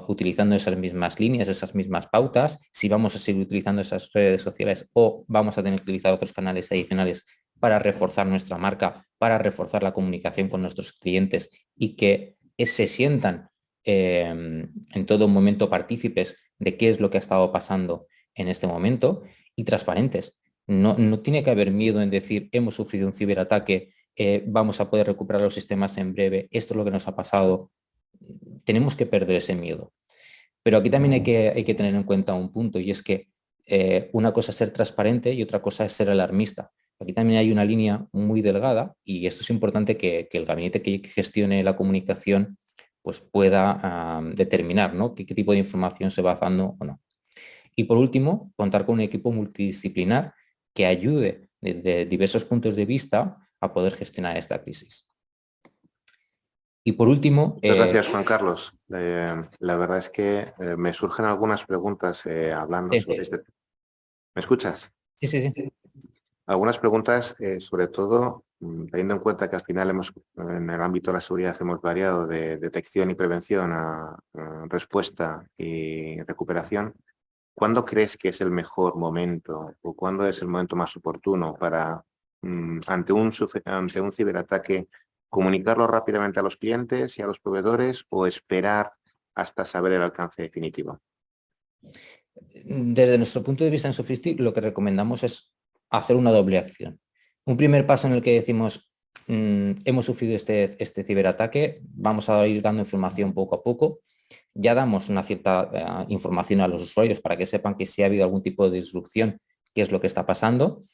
utilizando esas mismas líneas, esas mismas pautas, si vamos a seguir utilizando esas redes sociales o vamos a tener que utilizar otros canales adicionales para reforzar nuestra marca, para reforzar la comunicación con nuestros clientes y que se sientan en todo momento partícipes de qué es lo que ha estado pasando en este momento y transparentes. No tiene que haber miedo en decir hemos sufrido un ciberataque, vamos a poder recuperar los sistemas en breve, esto es lo que nos ha pasado. Tenemos que perder ese miedo. Pero aquí también hay que tener en cuenta un punto y es que una cosa es ser transparente y otra cosa es ser alarmista. Aquí también hay una línea muy delgada y esto es importante que el gabinete que gestione la comunicación pues pueda determinar, ¿no? qué tipo de información se va dando o no. Y por último, contar con un equipo multidisciplinar que ayude desde diversos puntos de vista a poder gestionar esta crisis. Y por último... Muchas gracias, Juan Carlos. La verdad es que me surgen algunas preguntas hablando sobre este tema. ¿Me escuchas? Sí. Algunas preguntas, sobre todo, teniendo en cuenta que al final en el ámbito de la seguridad hemos variado de detección y prevención a respuesta y recuperación. ¿Cuándo crees que es el mejor momento o cuándo es el momento más oportuno para, ante un ciberataque, comunicarlo rápidamente a los clientes y a los proveedores o esperar hasta saber el alcance definitivo? Desde nuestro punto de vista en Sofistic, lo que recomendamos es hacer una doble acción. Un primer paso en el que decimos, hemos sufrido este ciberataque, vamos a ir dando información poco a poco. Ya damos una cierta información a los usuarios para que sepan que si ha habido algún tipo de disrupción, qué es lo que está pasando,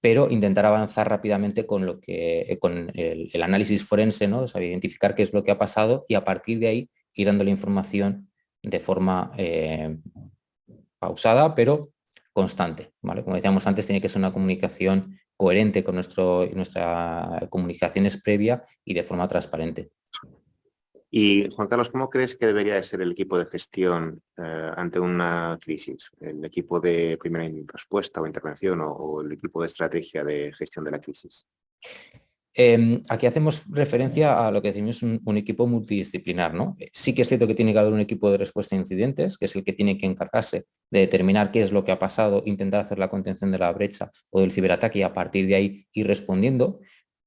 pero intentar avanzar rápidamente con el análisis forense, ¿no? O sea, identificar qué es lo que ha pasado y a partir de ahí ir dando la información de forma pausada, pero constante, ¿vale? Como decíamos antes, tiene que ser una comunicación coherente con nuestra comunicación es previa y de forma transparente. Y, Juan Carlos, ¿cómo crees que debería de ser el equipo de gestión ante una crisis? ¿El equipo de primera respuesta o intervención o el equipo de estrategia de gestión de la crisis? Aquí hacemos referencia a lo que decimos un equipo multidisciplinar, ¿no? Sí que es cierto que tiene que haber un equipo de respuesta a incidentes, que es el que tiene que encargarse de determinar qué es lo que ha pasado, intentar hacer la contención de la brecha o del ciberataque y a partir de ahí ir respondiendo,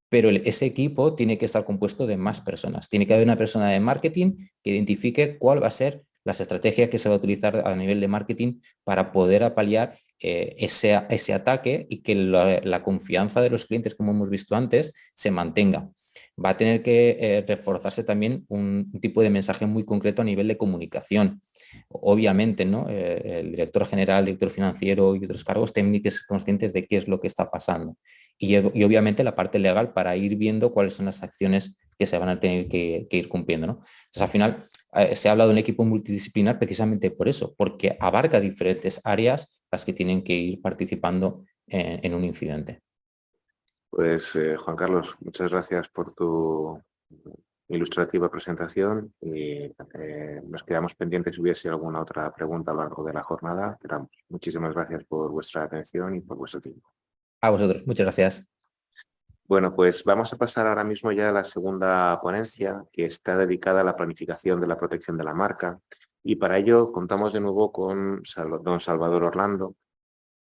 pero ese equipo tiene que estar compuesto de más personas. Tiene que haber una persona de marketing que identifique cuál va a ser las estrategias que se va a utilizar a nivel de marketing para poder paliar ese ataque y que la confianza de los clientes, como hemos visto antes, se mantenga. Va a tener que reforzarse también un tipo de mensaje muy concreto a nivel de comunicación. Obviamente, ¿no? El director general, el director financiero y otros cargos tienen que ser conscientes de qué es lo que está pasando. Y obviamente la parte legal para ir viendo cuáles son las acciones que se van a tener que ir cumpliendo, ¿no? Entonces, al final, se ha hablado de un equipo multidisciplinar precisamente por eso, porque abarca diferentes áreas las que tienen que ir participando en un incidente. Pues, Juan Carlos, muchas gracias por tu ilustrativa presentación y nos quedamos pendientes si hubiese alguna otra pregunta a lo largo de la jornada. Pero muchísimas gracias por vuestra atención y por vuestro tiempo. A vosotros, muchas gracias. Bueno, pues vamos a pasar ahora mismo ya a la segunda ponencia, que está dedicada a la planificación de la protección de la marca. Y para ello contamos de nuevo con don Salvador Orlando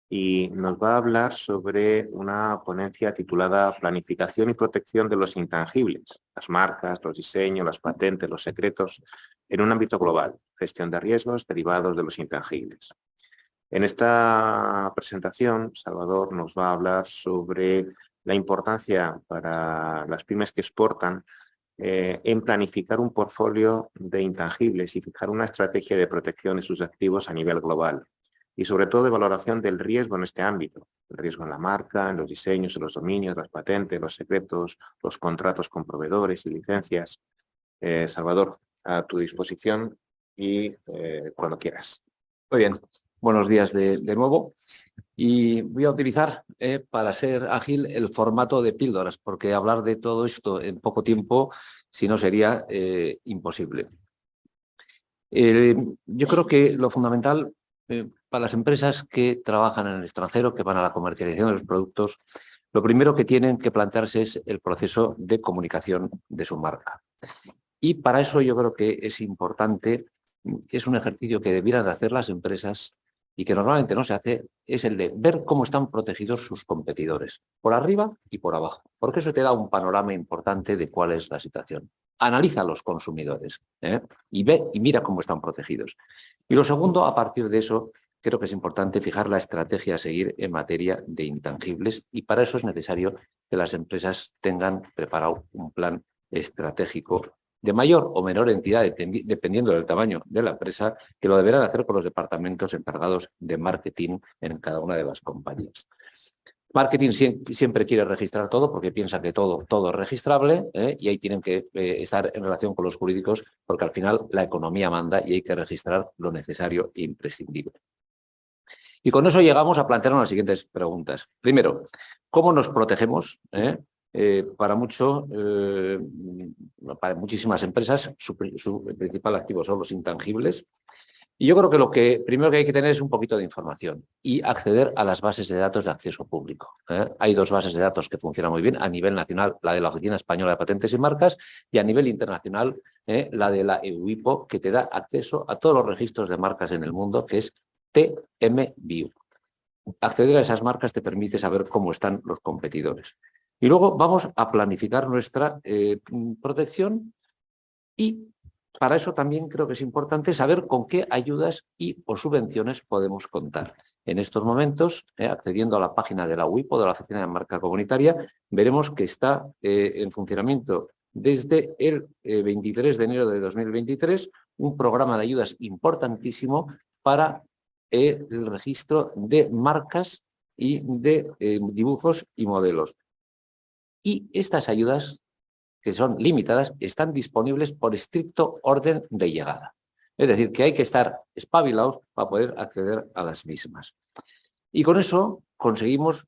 y nos va a hablar sobre una ponencia titulada Planificación y protección de los intangibles, las marcas, los diseños, las patentes, los secretos, en un ámbito global, gestión de riesgos derivados de los intangibles. En esta presentación, Salvador nos va a hablar sobre la importancia para las pymes que exportan en planificar un portfolio de intangibles y fijar una estrategia de protección de sus activos a nivel global. y sobre todo de valoración del riesgo en este ámbito. El riesgo en la marca, en los diseños, en los dominios, las patentes, los secretos, los contratos con proveedores y licencias. Salvador, a tu disposición y cuando quieras. Muy bien, buenos días de nuevo. Y voy a utilizar, para ser ágil, el formato de píldoras, porque hablar de todo esto en poco tiempo, si no, sería imposible. Yo creo que lo fundamental para las empresas que trabajan en el extranjero, que van a la comercialización de los productos, lo primero que tienen que plantearse es el proceso de comunicación de su marca. Y para eso yo creo que es importante, es un ejercicio que debieran de hacer las empresas y que normalmente no se hace, es el de ver cómo están protegidos sus competidores, por arriba y por abajo, porque eso te da un panorama importante de cuál es la situación. Analiza a los consumidores y ve y mira cómo están protegidos. Y lo segundo, a partir de eso, creo que es importante fijar la estrategia a seguir en materia de intangibles y para eso es necesario que las empresas tengan preparado un plan estratégico de mayor o menor entidad, dependiendo del tamaño de la empresa, que lo deberán hacer con los departamentos encargados de marketing en cada una de las compañías. Marketing siempre quiere registrar todo porque piensa que todo es registrable y ahí tienen que estar en relación con los jurídicos porque al final la economía manda y hay que registrar lo necesario e imprescindible. Y con eso llegamos a plantearnos las siguientes preguntas. Primero, ¿cómo nos protegemos? Para muchísimas empresas, su principal activo son los intangibles. Y yo creo que lo primero que hay que tener es un poquito de información y acceder a las bases de datos de acceso público. Hay dos bases de datos que funcionan muy bien. A nivel nacional, la de la Oficina Española de Patentes y Marcas, y a nivel internacional, la de la EUIPO, que te da acceso a todos los registros de marcas en el mundo, que es TMBio. Acceder a esas marcas te permite saber cómo están los competidores. Y luego vamos a planificar nuestra protección y para eso también creo que es importante saber con qué ayudas o subvenciones podemos contar. En estos momentos, accediendo a la página de la UIPO, de la Oficina de Marca Comunitaria, veremos que está en funcionamiento desde el 23 de enero de 2023 un programa de ayudas importantísimo para el registro de marcas y de dibujos y modelos. Y estas ayudas, que son limitadas, están disponibles por estricto orden de llegada. Es decir, que hay que estar espabilados para poder acceder a las mismas. Y con eso conseguimos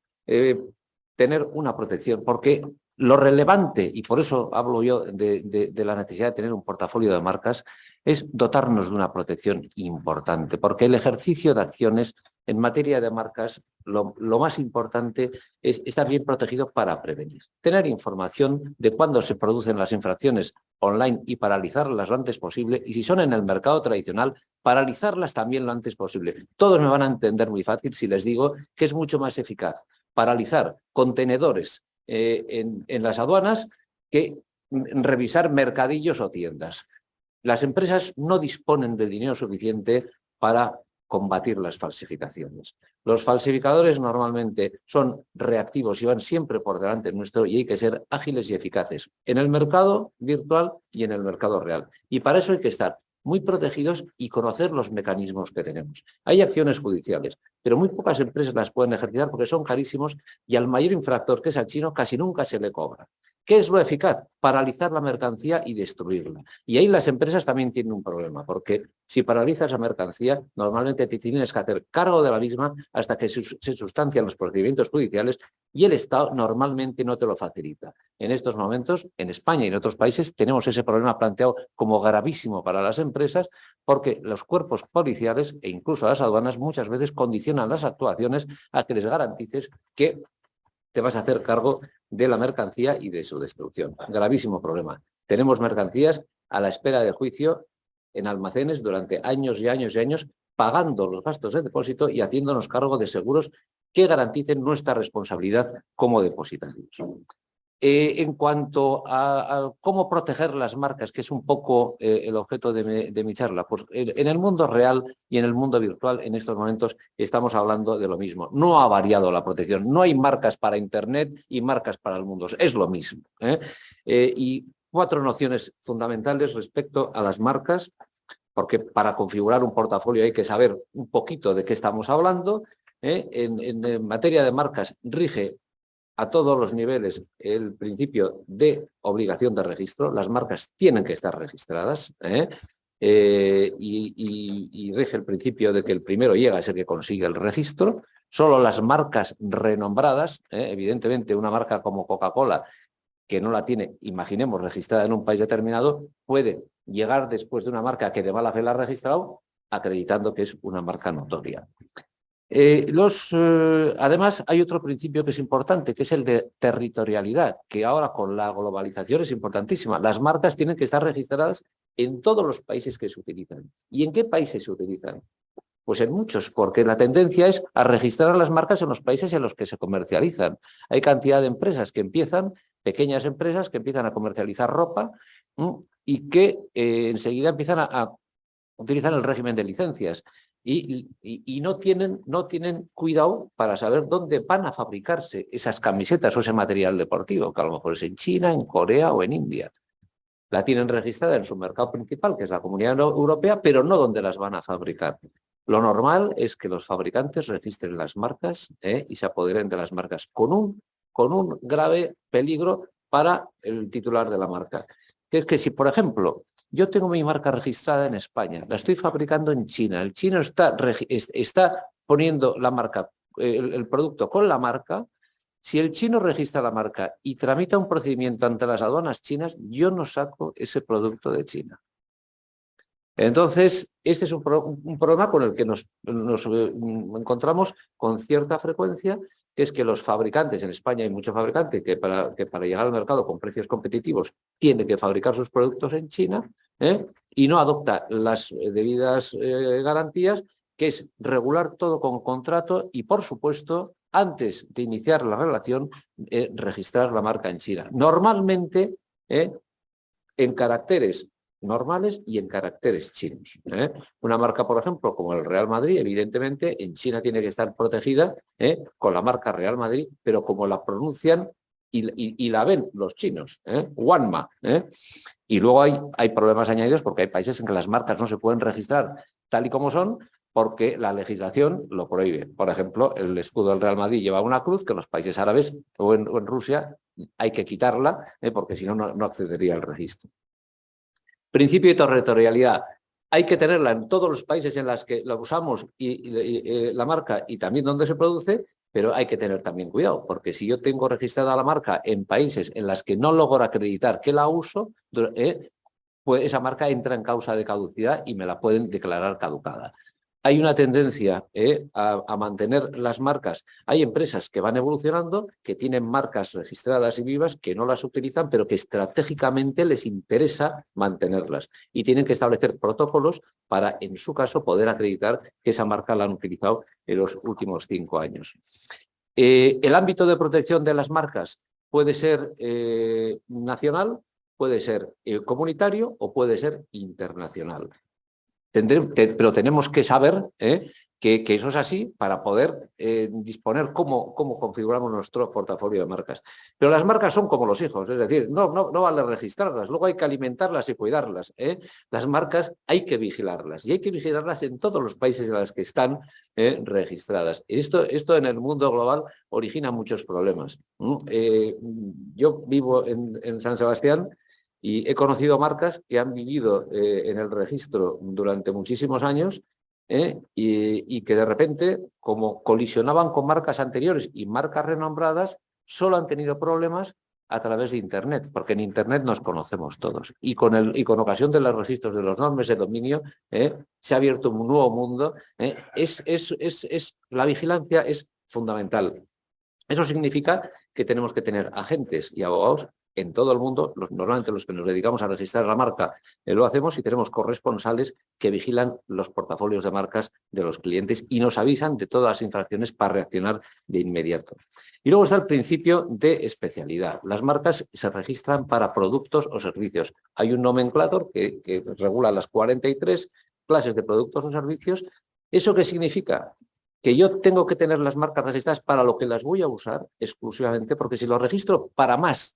tener una protección, porque lo relevante, y por eso hablo yo de la necesidad de tener un portafolio de marcas, es dotarnos de una protección importante, porque el ejercicio de acciones en materia de marcas, lo más importante es estar bien protegido para prevenir. Tener información de cuándo se producen las infracciones online y paralizarlas lo antes posible, y si son en el mercado tradicional, paralizarlas también lo antes posible. Todos me van a entender muy fácil si les digo que es mucho más eficaz paralizar contenedores en las aduanas que revisar mercadillos o tiendas. Las empresas no disponen del dinero suficiente para combatir las falsificaciones. Los falsificadores normalmente son reactivos y van siempre por delante nuestro y hay que ser ágiles y eficaces en el mercado virtual y en el mercado real. Y para eso hay que estar muy protegidos y conocer los mecanismos que tenemos. Hay acciones judiciales, pero muy pocas empresas las pueden ejercitar porque son carísimos y al mayor infractor, que es al chino, casi nunca se le cobra. ¿Qué es lo eficaz? Paralizar la mercancía y destruirla. Y ahí las empresas también tienen un problema, porque si paralizas la mercancía, normalmente te tienes que hacer cargo de la misma hasta que se sustancian los procedimientos judiciales y el Estado normalmente no te lo facilita. En estos momentos, en España y en otros países, tenemos ese problema planteado como gravísimo para las empresas, porque los cuerpos policiales e incluso las aduanas muchas veces condicionan las actuaciones a que les garantices que te vas a hacer cargo de la mercancía y de su destrucción. Gravísimo problema. Tenemos mercancías a la espera de juicio en almacenes durante años y años y años, pagando los gastos de depósito y haciéndonos cargo de seguros que garanticen nuestra responsabilidad como depositarios. En cuanto a cómo proteger las marcas, que es un poco el objeto de mi charla, pues en el mundo real y en el mundo virtual en estos momentos estamos hablando de lo mismo. No ha variado la protección, no hay marcas para Internet y marcas para el mundo, es lo mismo. Y 4 nociones fundamentales respecto a las marcas. porque para configurar un portafolio hay que saber un poquito de qué estamos hablando. En materia de marcas rige a todos los niveles el principio de obligación de registro. Las marcas tienen que estar registradas, y rige el principio de que el primero llega es el que consigue el registro. Solo las marcas renombradas, evidentemente una marca como Coca-Cola, que no la tiene, imaginemos, registrada en un país determinado, puede llegar después de una marca que de mala fe la ha registrado, acreditando que es una marca notoria. Además, hay otro principio que es importante, que es el de territorialidad, que ahora con la globalización es importantísima. Las marcas tienen que estar registradas en todos los países que se utilizan. ¿Y en qué países se utilizan? Pues en muchos, porque la tendencia es a registrar las marcas en los países en los que se comercializan. Hay cantidad de empresas que empiezan, pequeñas empresas que empiezan a comercializar ropa y que enseguida empiezan a utilizar el régimen de licencias. Y no tienen cuidado para saber dónde van a fabricarse esas camisetas o ese material deportivo, que a lo mejor es en China, en Corea o en India. La tienen registrada en su mercado principal, que es la Comunidad Europea, pero no donde las van a fabricar. Lo normal es que los fabricantes registren las marcas y se apoderen de las marcas con un grave peligro para el titular de la marca. Que es que si, por ejemplo, yo tengo mi marca registrada en España, la estoy fabricando en China, el chino está poniendo la marca, el producto con la marca. Si el chino registra la marca y tramita un procedimiento ante las aduanas chinas, yo no saco ese producto de China. Entonces, este es un problema con el que nos encontramos con cierta frecuencia, que es que los fabricantes, en España hay muchos fabricantes que para llegar al mercado con precios competitivos tienen que fabricar sus productos en China y no adopta las debidas garantías, que es regular todo con contrato y, por supuesto, antes de iniciar la relación, registrar la marca en China. Normalmente en caracteres normales y en caracteres chinos. Una marca, por ejemplo, como el Real Madrid, evidentemente en China tiene que estar protegida con la marca Real Madrid, pero como la pronuncian y la ven los chinos, Wanma. Y luego hay problemas añadidos porque hay países en que las marcas no se pueden registrar tal y como son, porque la legislación lo prohíbe. Por ejemplo, el escudo del Real Madrid lleva una cruz que en los países árabes o en Rusia hay que quitarla porque si no, no accedería al registro. Principio de territorialidad. Hay que tenerla en todos los países en los que la usamos la marca y también donde se produce, pero hay que tener también cuidado, porque si yo tengo registrada la marca en países en los que no logro acreditar que la uso, pues esa marca entra en causa de caducidad y me la pueden declarar caducada. Hay una tendencia a mantener las marcas. Hay empresas que van evolucionando, que tienen marcas registradas y vivas, que no las utilizan, pero que estratégicamente les interesa mantenerlas. Y tienen que establecer protocolos para, en su caso, poder acreditar que esa marca la han utilizado en los últimos 5 años. El ámbito de protección de las marcas puede ser nacional, puede ser comunitario o puede ser internacional. Pero tenemos que saber que eso es así para poder disponer cómo configuramos nuestro portafolio de marcas. Pero las marcas son como los hijos, es decir, no vale registrarlas, luego hay que alimentarlas y cuidarlas. Las marcas hay que vigilarlas y hay que vigilarlas en todos los países en los que están registradas. Esto en el mundo global origina muchos problemas. Yo vivo en San Sebastián y he conocido marcas que han vivido en el registro durante muchísimos años y que de repente, como colisionaban con marcas anteriores y marcas renombradas, solo han tenido problemas a través de Internet, porque en Internet nos conocemos todos. Y con ocasión de los registros de los nombres de dominio se ha abierto un nuevo mundo. La vigilancia es fundamental. Eso significa que tenemos que tener agentes y abogados en todo el mundo, normalmente los que nos dedicamos a registrar la marca lo hacemos, y tenemos corresponsales que vigilan los portafolios de marcas de los clientes y nos avisan de todas las infracciones para reaccionar de inmediato. Y luego está el principio de especialidad. Las marcas se registran para productos o servicios. Hay un nomenclator que regula las 43 clases de productos o servicios. ¿Eso qué significa? Que yo tengo que tener las marcas registradas para lo que las voy a usar exclusivamente, porque si lo registro para más,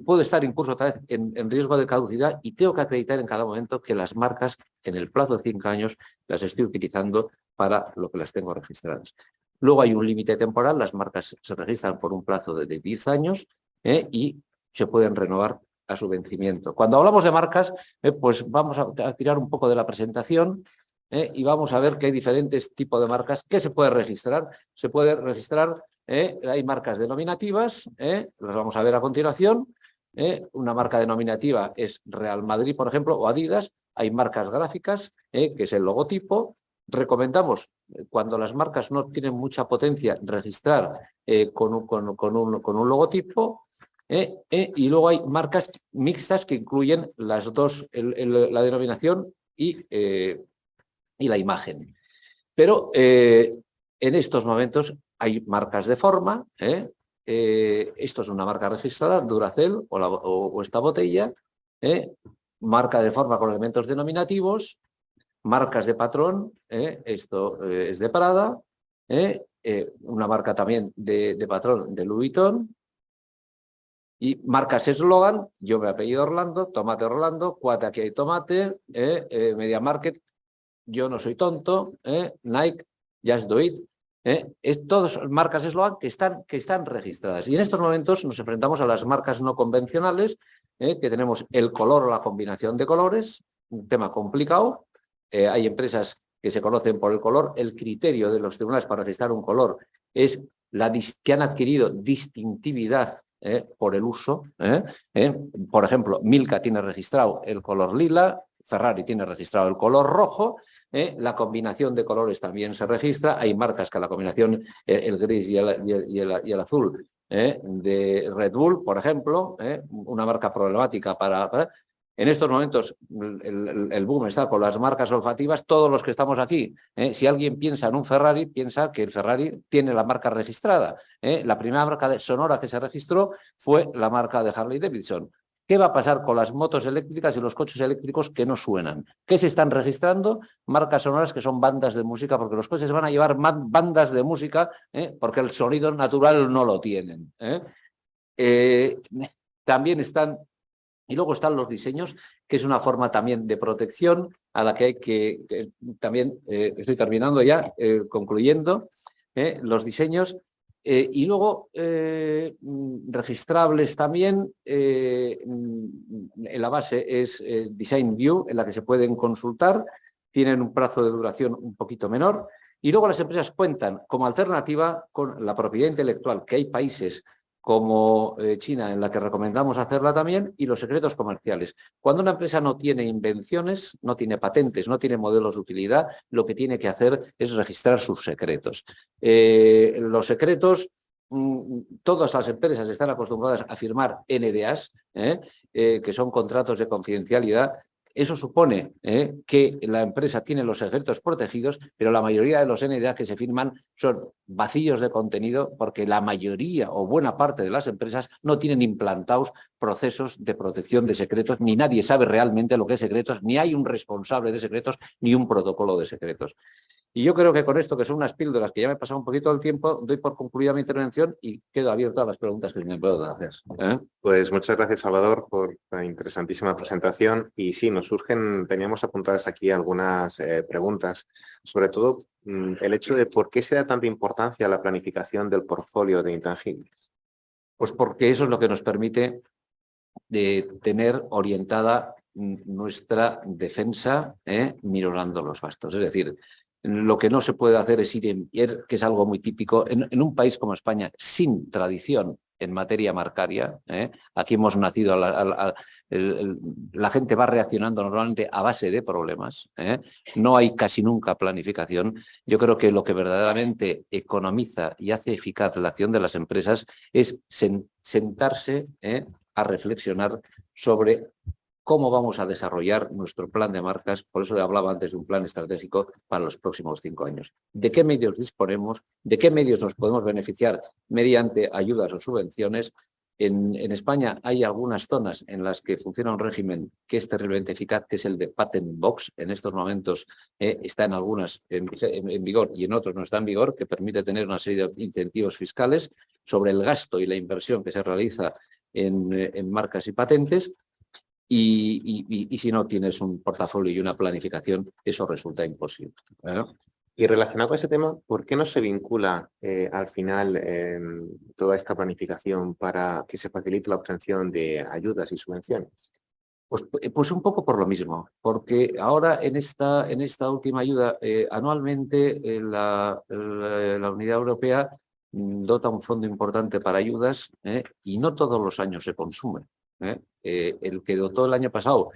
puede estar incluso otra vez en riesgo de caducidad y tengo que acreditar en cada momento que las marcas en el plazo de 5 años las estoy utilizando para lo que las tengo registradas. Luego hay un límite temporal, las marcas se registran por un plazo de 10 años y se pueden renovar a su vencimiento. Cuando hablamos de marcas, pues vamos a tirar un poco de la presentación y vamos a ver que hay diferentes tipos de marcas que se puede registrar. Se puede registrar, hay marcas denominativas, las vamos a ver a continuación. Una marca denominativa es Real Madrid, por ejemplo, o Adidas. Hay marcas gráficas, que es el logotipo. Recomendamos, cuando las marcas no tienen mucha potencia, registrar con un logotipo. Y luego hay marcas mixtas que incluyen las dos, la denominación y la imagen. Pero en estos momentos hay marcas de forma. Esto es una marca registrada, Duracell o esta botella. Marca de forma con elementos denominativos. Marcas de patrón, esto es de Prada. Una marca también de patrón de Louis Vuitton. Y marcas eslogan, yo me apellido Orlando, Tomate Orlando, Cuate aquí hay tomate, Media Market, yo no soy tonto, Nike, Just Do It. Es todas marcas eslogan que están registradas. Y en estos momentos nos enfrentamos a las marcas no convencionales, que tenemos el color o la combinación de colores, un tema complicado. Hay empresas que se conocen por el color. El criterio de los tribunales para registrar un color es que han adquirido distintividad por el uso. Por ejemplo, Milka tiene registrado el color lila, Ferrari tiene registrado el color rojo. La combinación de colores también se registra. Hay marcas que la combinación, el gris y el azul, de Red Bull, por ejemplo, una marca problemática para en estos momentos el boom está con las marcas olfativas. Todos los que estamos aquí, si alguien piensa en un Ferrari, piensa que el Ferrari tiene la marca registrada. La primera marca sonora que se registró fue la marca de Harley Davidson. ¿Qué va a pasar con las motos eléctricas y los coches eléctricos que no suenan? ¿Qué se están registrando? Marcas sonoras que son bandas de música, porque los coches van a llevar bandas de música, porque el sonido natural no lo tienen. También están... Y luego están los diseños, que es una forma también de protección a la que hay que también, estoy terminando ya, concluyendo, los diseños. Y luego registrables también, en la base es Design View, en la que se pueden consultar, tienen un plazo de duración un poquito menor. Y luego las empresas cuentan como alternativa con la propiedad intelectual, que hay países como China, en la que recomendamos hacerla también, y los secretos comerciales. Cuando una empresa no tiene invenciones, no tiene patentes, no tiene modelos de utilidad, lo que tiene que hacer es registrar sus secretos. Los secretos, todas las empresas están acostumbradas a firmar NDAs, que son contratos de confidencialidad. Eso supone que la empresa tiene los secretos protegidos, pero la mayoría de los NDA que se firman son vacíos de contenido, porque la mayoría o buena parte de las empresas no tienen implantados procesos de protección de secretos, ni nadie sabe realmente lo que es secretos, ni hay un responsable de secretos, ni un protocolo de secretos. Y yo creo que con esto, que son unas píldoras que ya me he pasado un poquito el tiempo, doy por concluida mi intervención y quedo abierto a las preguntas que me puedan hacer. Pues muchas gracias, Salvador, por la interesantísima presentación. Y sí, teníamos apuntadas aquí algunas preguntas, sobre todo el hecho de por qué se da tanta importancia a la planificación del portfolio de intangibles. Pues porque eso es lo que nos permite tener orientada nuestra defensa, minorando los gastos. Es decir, lo que no se puede hacer es que es algo muy típico en un país como España, sin tradición en materia marcaria. Aquí hemos nacido, la gente va reaccionando normalmente a base de problemas. No hay casi nunca planificación. Yo creo que lo que verdaderamente economiza y hace eficaz la acción de las empresas es sentarse a reflexionar sobre cómo vamos a desarrollar nuestro plan de marcas. Por eso hablaba antes de un plan estratégico para los próximos 5 años. ¿De qué medios disponemos? ¿De qué medios nos podemos beneficiar mediante ayudas o subvenciones? En España hay algunas zonas en las que funciona un régimen que es terriblemente eficaz, que es el de Patent Box. En estos momentos está en algunas en vigor y en otros no está en vigor, que permite tener una serie de incentivos fiscales sobre el gasto y la inversión que se realiza en marcas y patentes. Y si no tienes un portafolio y una planificación, eso resulta imposible, ¿no? Y relacionado con ese tema, ¿por qué no se vincula al final toda esta planificación para que se facilite la obtención de ayudas y subvenciones? Pues un poco por lo mismo, porque ahora en esta última ayuda, anualmente la Unidad Europea dota un fondo importante para ayudas y no todos los años se consume. El que dotó el año pasado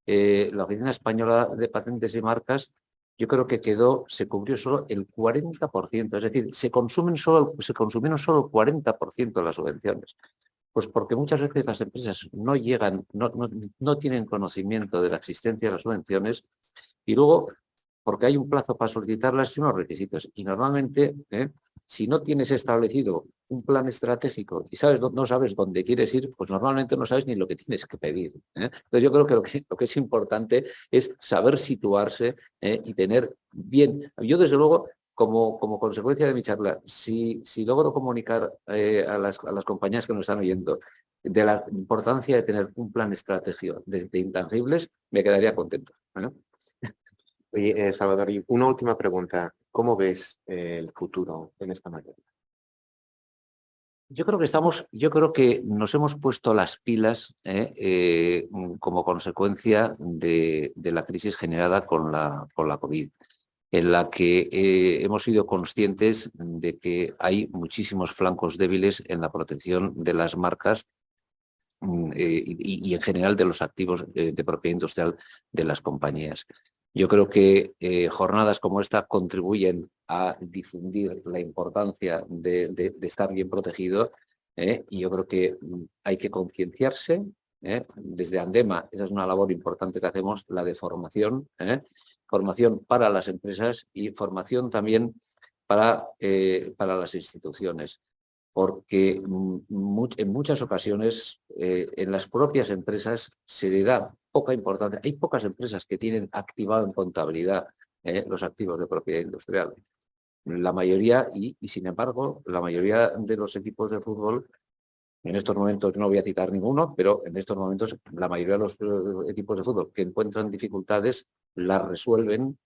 la Oficina Española de Patentes y Marcas, yo creo que se cubrió solo el 40%, es decir, se consumieron solo el 40% de las subvenciones. Pues porque muchas veces las empresas no llegan, no tienen conocimiento de la existencia de las subvenciones y luego porque hay un plazo para solicitarlas y unos requisitos. Y normalmente, si no tienes establecido un plan estratégico y no sabes dónde quieres ir, pues normalmente no sabes ni lo que tienes que pedir. Entonces yo creo que lo que es importante es saber situarse y tener bien. Yo desde luego, como consecuencia de mi charla, si logro comunicar a las compañías que nos están oyendo de la importancia de tener un plan estratégico de intangibles, me quedaría contento. Oye, Salvador, y una última pregunta. ¿Cómo ves el futuro en esta materia? Yo creo que nos hemos puesto las pilas como consecuencia de la crisis generada con la COVID, en la que hemos sido conscientes de que hay muchísimos flancos débiles en la protección de las marcas y en general de los activos de propiedad industrial de las compañías. Yo creo que jornadas como esta contribuyen a difundir la importancia de estar bien protegido y yo creo que hay que concienciarse. Desde Andema, esa es una labor importante que hacemos, la de formación, formación para las empresas y formación también para las instituciones. Porque en muchas ocasiones en las propias empresas se le da poca importancia. Hay pocas empresas que tienen activado en contabilidad los activos de propiedad industrial. La mayoría, y sin embargo, la mayoría de los equipos de fútbol, en estos momentos no voy a citar ninguno, pero en estos momentos la mayoría de los equipos de fútbol que encuentran dificultades las resuelven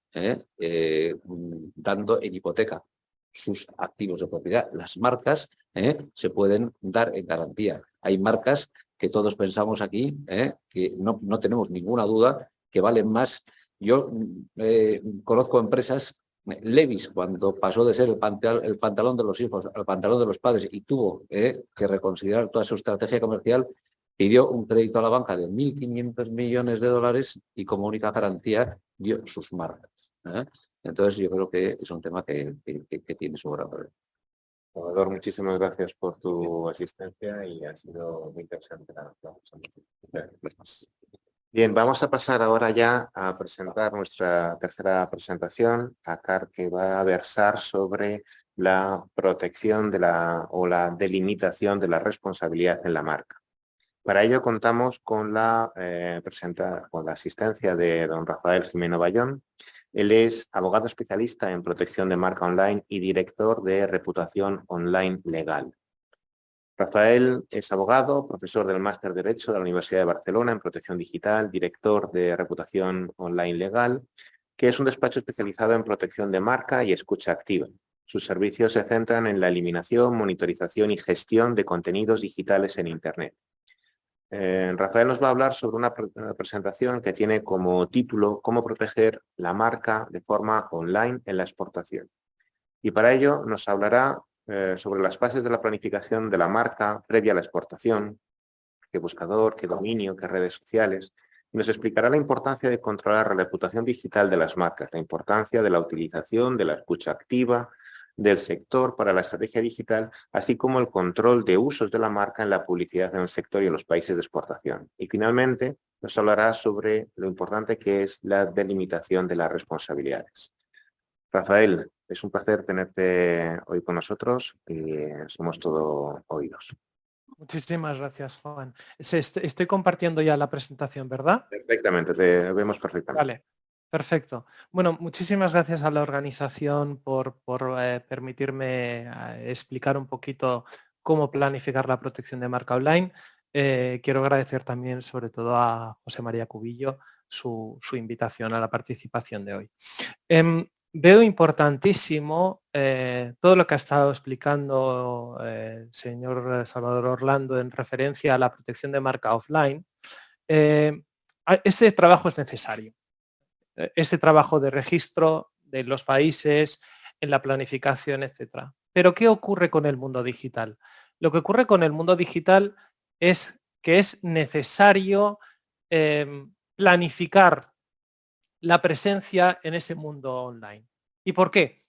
dando en hipoteca sus activos de propiedad. Las marcas se pueden dar en garantía. Hay marcas que todos pensamos aquí que no tenemos ninguna duda que valen más. Yo conozco empresas, Levi's, cuando pasó de ser el pantalón de los hijos al pantalón de los padres y tuvo que reconsiderar toda su estrategia comercial, pidió un crédito a la banca de 1.500 millones de dólares y como única garantía dio sus marcas. Entonces yo creo que es un tema que tiene su gran valor. Salvador, muchísimas gracias por tu asistencia y ha sido muy interesante. Bien, vamos a pasar ahora ya a presentar nuestra tercera presentación, que va a versar sobre la protección o la delimitación de la responsabilidad en la marca. Para ello contamos con la asistencia de don Rafael Jimeno Bayón. Él es abogado especialista en protección de marca online y director de reputación online legal. Rafael es abogado, profesor del Máster de Derecho de la Universidad de Barcelona en protección digital, director de reputación online legal, que es un despacho especializado en protección de marca y escucha activa. Sus servicios se centran en la eliminación, monitorización y gestión de contenidos digitales en Internet. Rafael nos va a hablar sobre una presentación que tiene como título «Cómo proteger la marca de forma online en la exportación». Y para ello nos hablará sobre las fases de la planificación de la marca previa a la exportación, qué buscador, qué dominio, qué redes sociales. Y nos explicará la importancia de controlar la reputación digital de las marcas, la importancia de la utilización de la escucha activa, del sector para la estrategia digital, así como el control de usos de la marca en la publicidad en el sector y en los países de exportación. Y finalmente nos hablará sobre lo importante que es la delimitación de las responsabilidades. Rafael, es un placer tenerte hoy con nosotros y somos todo oídos. Muchísimas gracias, Juan. Estoy compartiendo ya la presentación, ¿verdad? Perfectamente, te vemos perfectamente. Vale, perfecto. Bueno, muchísimas gracias a la organización por permitirme explicar un poquito cómo planificar la protección de marca online. quiero agradecer también sobre todo a José María Cubillo su invitación a la participación de hoy. Veo importantísimo todo lo que ha estado explicando el señor Salvador Orlando en referencia a la protección de marca offline. Este trabajo es necesario. Este trabajo de registro de los países, en la planificación, etc. Pero ¿qué ocurre con el mundo digital? Lo que ocurre con el mundo digital es que es necesario planificar la presencia en ese mundo online. ¿Y por qué?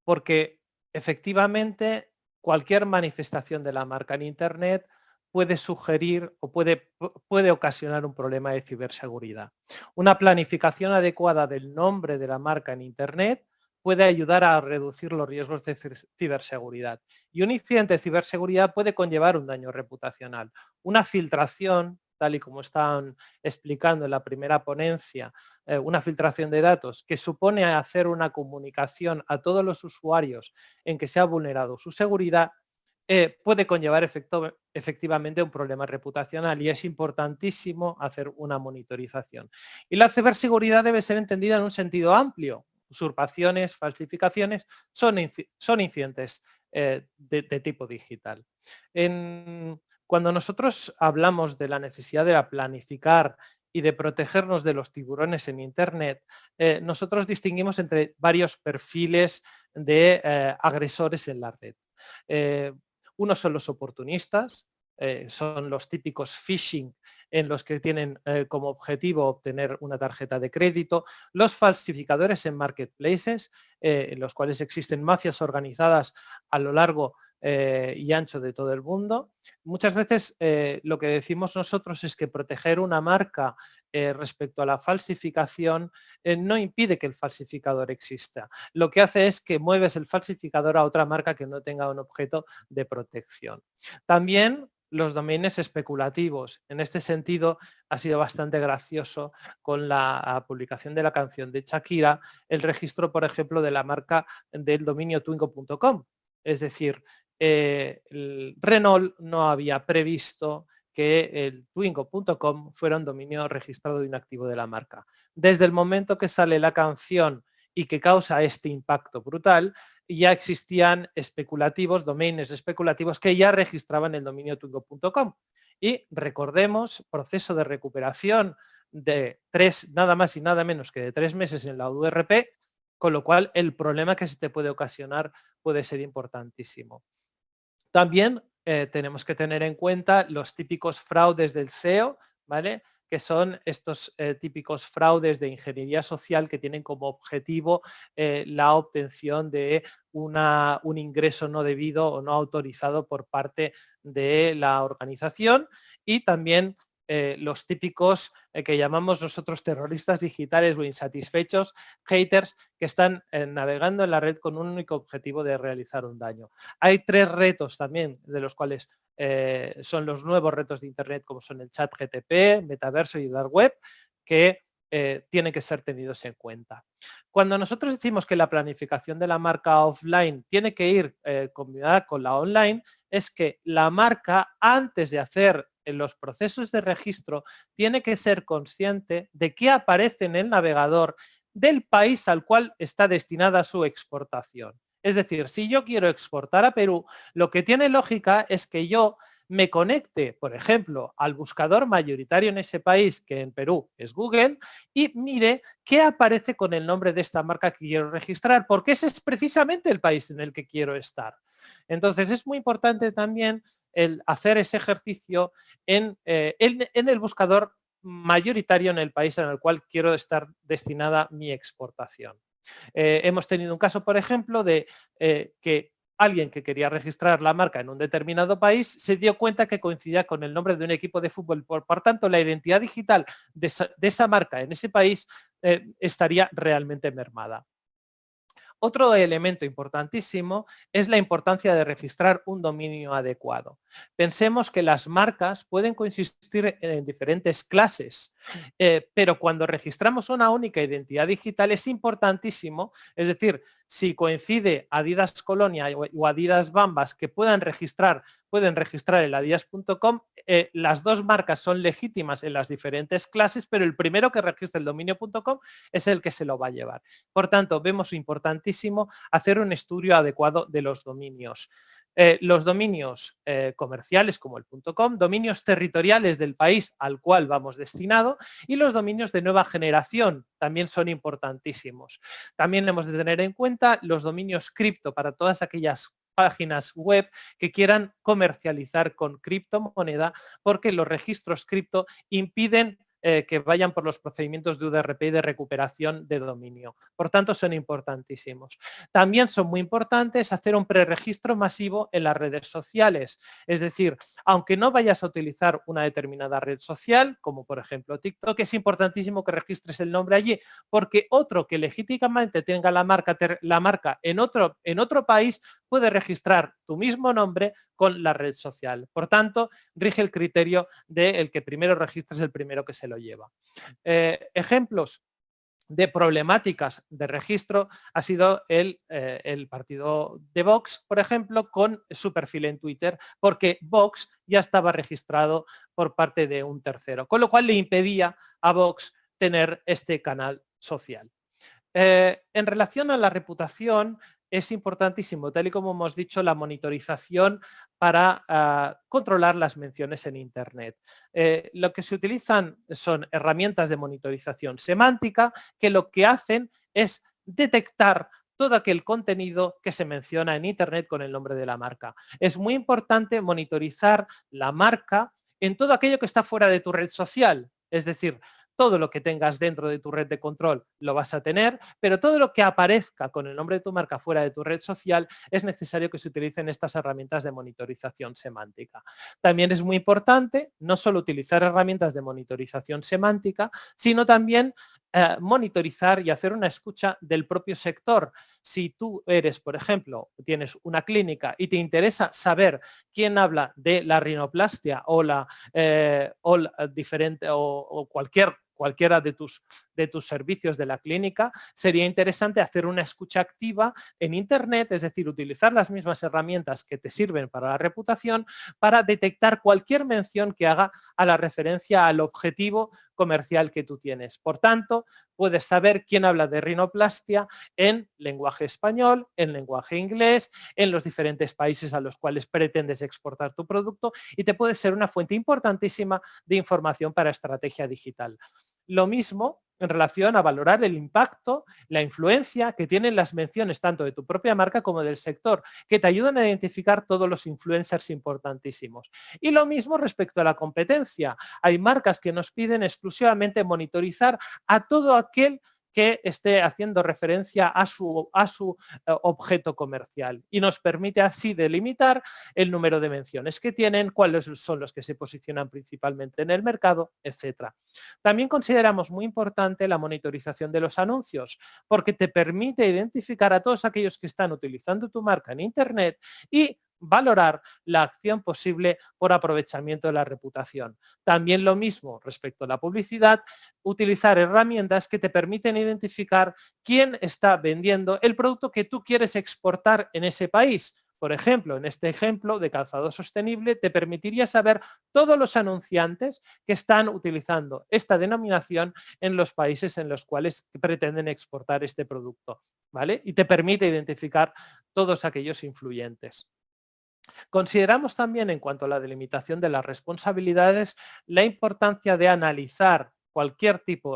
Porque efectivamente cualquier manifestación de la marca en Internet puede sugerir o puede ocasionar un problema de ciberseguridad. Una planificación adecuada del nombre de la marca en Internet puede ayudar a reducir los riesgos de ciberseguridad. Y un incidente de ciberseguridad puede conllevar un daño reputacional. Una filtración, tal y como están explicando en la primera ponencia, una filtración de datos que supone hacer una comunicación a todos los usuarios en que se ha vulnerado su seguridad, puede conllevar efectivamente un problema reputacional y es importantísimo hacer una monitorización. Y la ciberseguridad debe ser entendida en un sentido amplio. Usurpaciones, falsificaciones son incidentes de tipo digital. Cuando nosotros hablamos de la necesidad de planificar y de protegernos de los tiburones en Internet, nosotros distinguimos entre varios perfiles de agresores en la red. Unos son los oportunistas, son los típicos phishing en los que tienen como objetivo obtener una tarjeta de crédito, los falsificadores en marketplaces, en los cuales existen mafias organizadas a lo largo y ancho de todo el mundo. Muchas veces lo que decimos nosotros es que proteger una marca respecto a la falsificación no impide que el falsificador exista. Lo que hace es que mueves el falsificador a otra marca que no tenga un objeto de protección. También los dominios especulativos. En este sentido, ha sido bastante gracioso con la publicación de la canción de Shakira, el registro, por ejemplo, de la marca del dominio twingo.com. Es decir, Renault no había previsto que el twingo.com fuera un dominio registrado de un activo de la marca. Desde el momento que sale la canción y que causa este impacto brutal, ya existían dominios especulativos que ya registraban el dominio twingo.com. Y recordemos, proceso de recuperación de nada más y nada menos que de 3 meses en la URP, con lo cual el problema que se te puede ocasionar puede ser importantísimo. También tenemos que tener en cuenta los típicos fraudes del SEO, ¿vale? Que son estos típicos fraudes de ingeniería social que tienen como objetivo la obtención de un ingreso no debido o no autorizado por parte de la organización, y también los típicos que llamamos nosotros terroristas digitales o insatisfechos, haters, que están navegando en la red con un único objetivo de realizar un daño. Hay 3 retos también, de los cuales son los nuevos retos de Internet, como son el chat GTP, metaverso y dark web, que tienen que ser tenidos en cuenta. Cuando nosotros decimos que la planificación de la marca offline tiene que ir combinada con la online, es que la marca, antes de hacer los procesos de registro, tiene que ser consciente de qué aparece en el navegador del país al cual está destinada su exportación. Es decir, si yo quiero exportar a Perú, lo que tiene lógica es que yo me conecte, por ejemplo, al buscador mayoritario en ese país, que en Perú es Google, y mire qué aparece con el nombre de esta marca que quiero registrar, porque ese es precisamente el país en el que quiero estar. Entonces, es muy importante también el hacer ese ejercicio en el buscador mayoritario en el país en el cual quiero estar destinada mi exportación. Hemos tenido un caso, por ejemplo, de que alguien que quería registrar la marca en un determinado país se dio cuenta que coincidía con el nombre de un equipo de fútbol. Por tanto, la identidad digital de esa marca en ese país estaría realmente mermada. Otro elemento importantísimo es la importancia de registrar un dominio adecuado. Pensemos que las marcas pueden consistir en diferentes clases, pero cuando registramos una única identidad digital es importantísimo, es decir, si coincide Adidas Colonia o Adidas Bambas que pueden registrar el adidas.com, las dos marcas son legítimas en las diferentes clases, pero el primero que registre el dominio.com es el que se lo va a llevar. Por tanto, vemos importantísimo hacer un estudio adecuado de los dominios. Los dominios comerciales como el .com, dominios territoriales del país al cual vamos destinado y los dominios de nueva generación también son importantísimos. También hemos de tener en cuenta los dominios cripto para todas aquellas páginas web que quieran comercializar con criptomoneda, porque los registros cripto impiden que vayan por los procedimientos de UDRP y de recuperación de dominio. Por tanto, son importantísimos. También son muy importantes hacer un preregistro masivo en las redes sociales. Es decir, aunque no vayas a utilizar una determinada red social, como por ejemplo TikTok, es importantísimo que registres el nombre allí, porque otro que legítimamente tenga la marca en otro país puede registrar tu mismo nombre con la red social. Por tanto, rige el criterio de el que primero registres el primero que se lo lleva. Ejemplos de problemáticas de registro ha sido el partido de Vox, por ejemplo, con su perfil en Twitter, porque Vox ya estaba registrado por parte de un tercero, con lo cual le impedía a Vox tener este canal social. En relación a la reputación, es importantísimo, tal y como hemos dicho, la monitorización para controlar las menciones en Internet. Lo que se utilizan son herramientas de monitorización semántica que lo que hacen es detectar todo aquel contenido que se menciona en Internet con el nombre de la marca. Es muy importante monitorizar la marca en todo aquello que está fuera de tu red social, es decir, todo lo que tengas dentro de tu red de control lo vas a tener, pero todo lo que aparezca con el nombre de tu marca fuera de tu red social es necesario que se utilicen estas herramientas de monitorización semántica. También es muy importante no solo utilizar herramientas de monitorización semántica, sino también monitorizar y hacer una escucha del propio sector. Si tú eres, por ejemplo, tienes una clínica y te interesa saber quién habla de la rinoplastia o cualquiera de tus servicios de la clínica, sería interesante hacer una escucha activa en Internet, es decir, utilizar las mismas herramientas que te sirven para la reputación para detectar cualquier mención que haga a la referencia al objetivo comercial que tú tienes. Por tanto, puedes saber quién habla de rinoplastia en lenguaje español, en lenguaje inglés, en los diferentes países a los cuales pretendes exportar tu producto y te puede ser una fuente importantísima de información para estrategia digital. Lo mismo en relación a valorar el impacto, la influencia que tienen las menciones tanto de tu propia marca como del sector, que te ayudan a identificar todos los influencers importantísimos. Y lo mismo respecto a la competencia. Hay marcas que nos piden exclusivamente monitorizar a todo aquel que esté haciendo referencia a su objeto comercial y nos permite así delimitar el número de menciones que tienen, cuáles son los que se posicionan principalmente en el mercado, etc. También consideramos muy importante la monitorización de los anuncios porque te permite identificar a todos aquellos que están utilizando tu marca en Internet y valorar la acción posible por aprovechamiento de la reputación. También lo mismo respecto a la publicidad, utilizar herramientas que te permiten identificar quién está vendiendo el producto que tú quieres exportar en ese país. Por ejemplo, en este ejemplo de calzado sostenible, te permitiría saber todos los anunciantes que están utilizando esta denominación en los países en los cuales pretenden exportar este producto, ¿vale? Y te permite identificar todos aquellos influyentes. Consideramos también, en cuanto a la delimitación de las responsabilidades, la importancia de analizar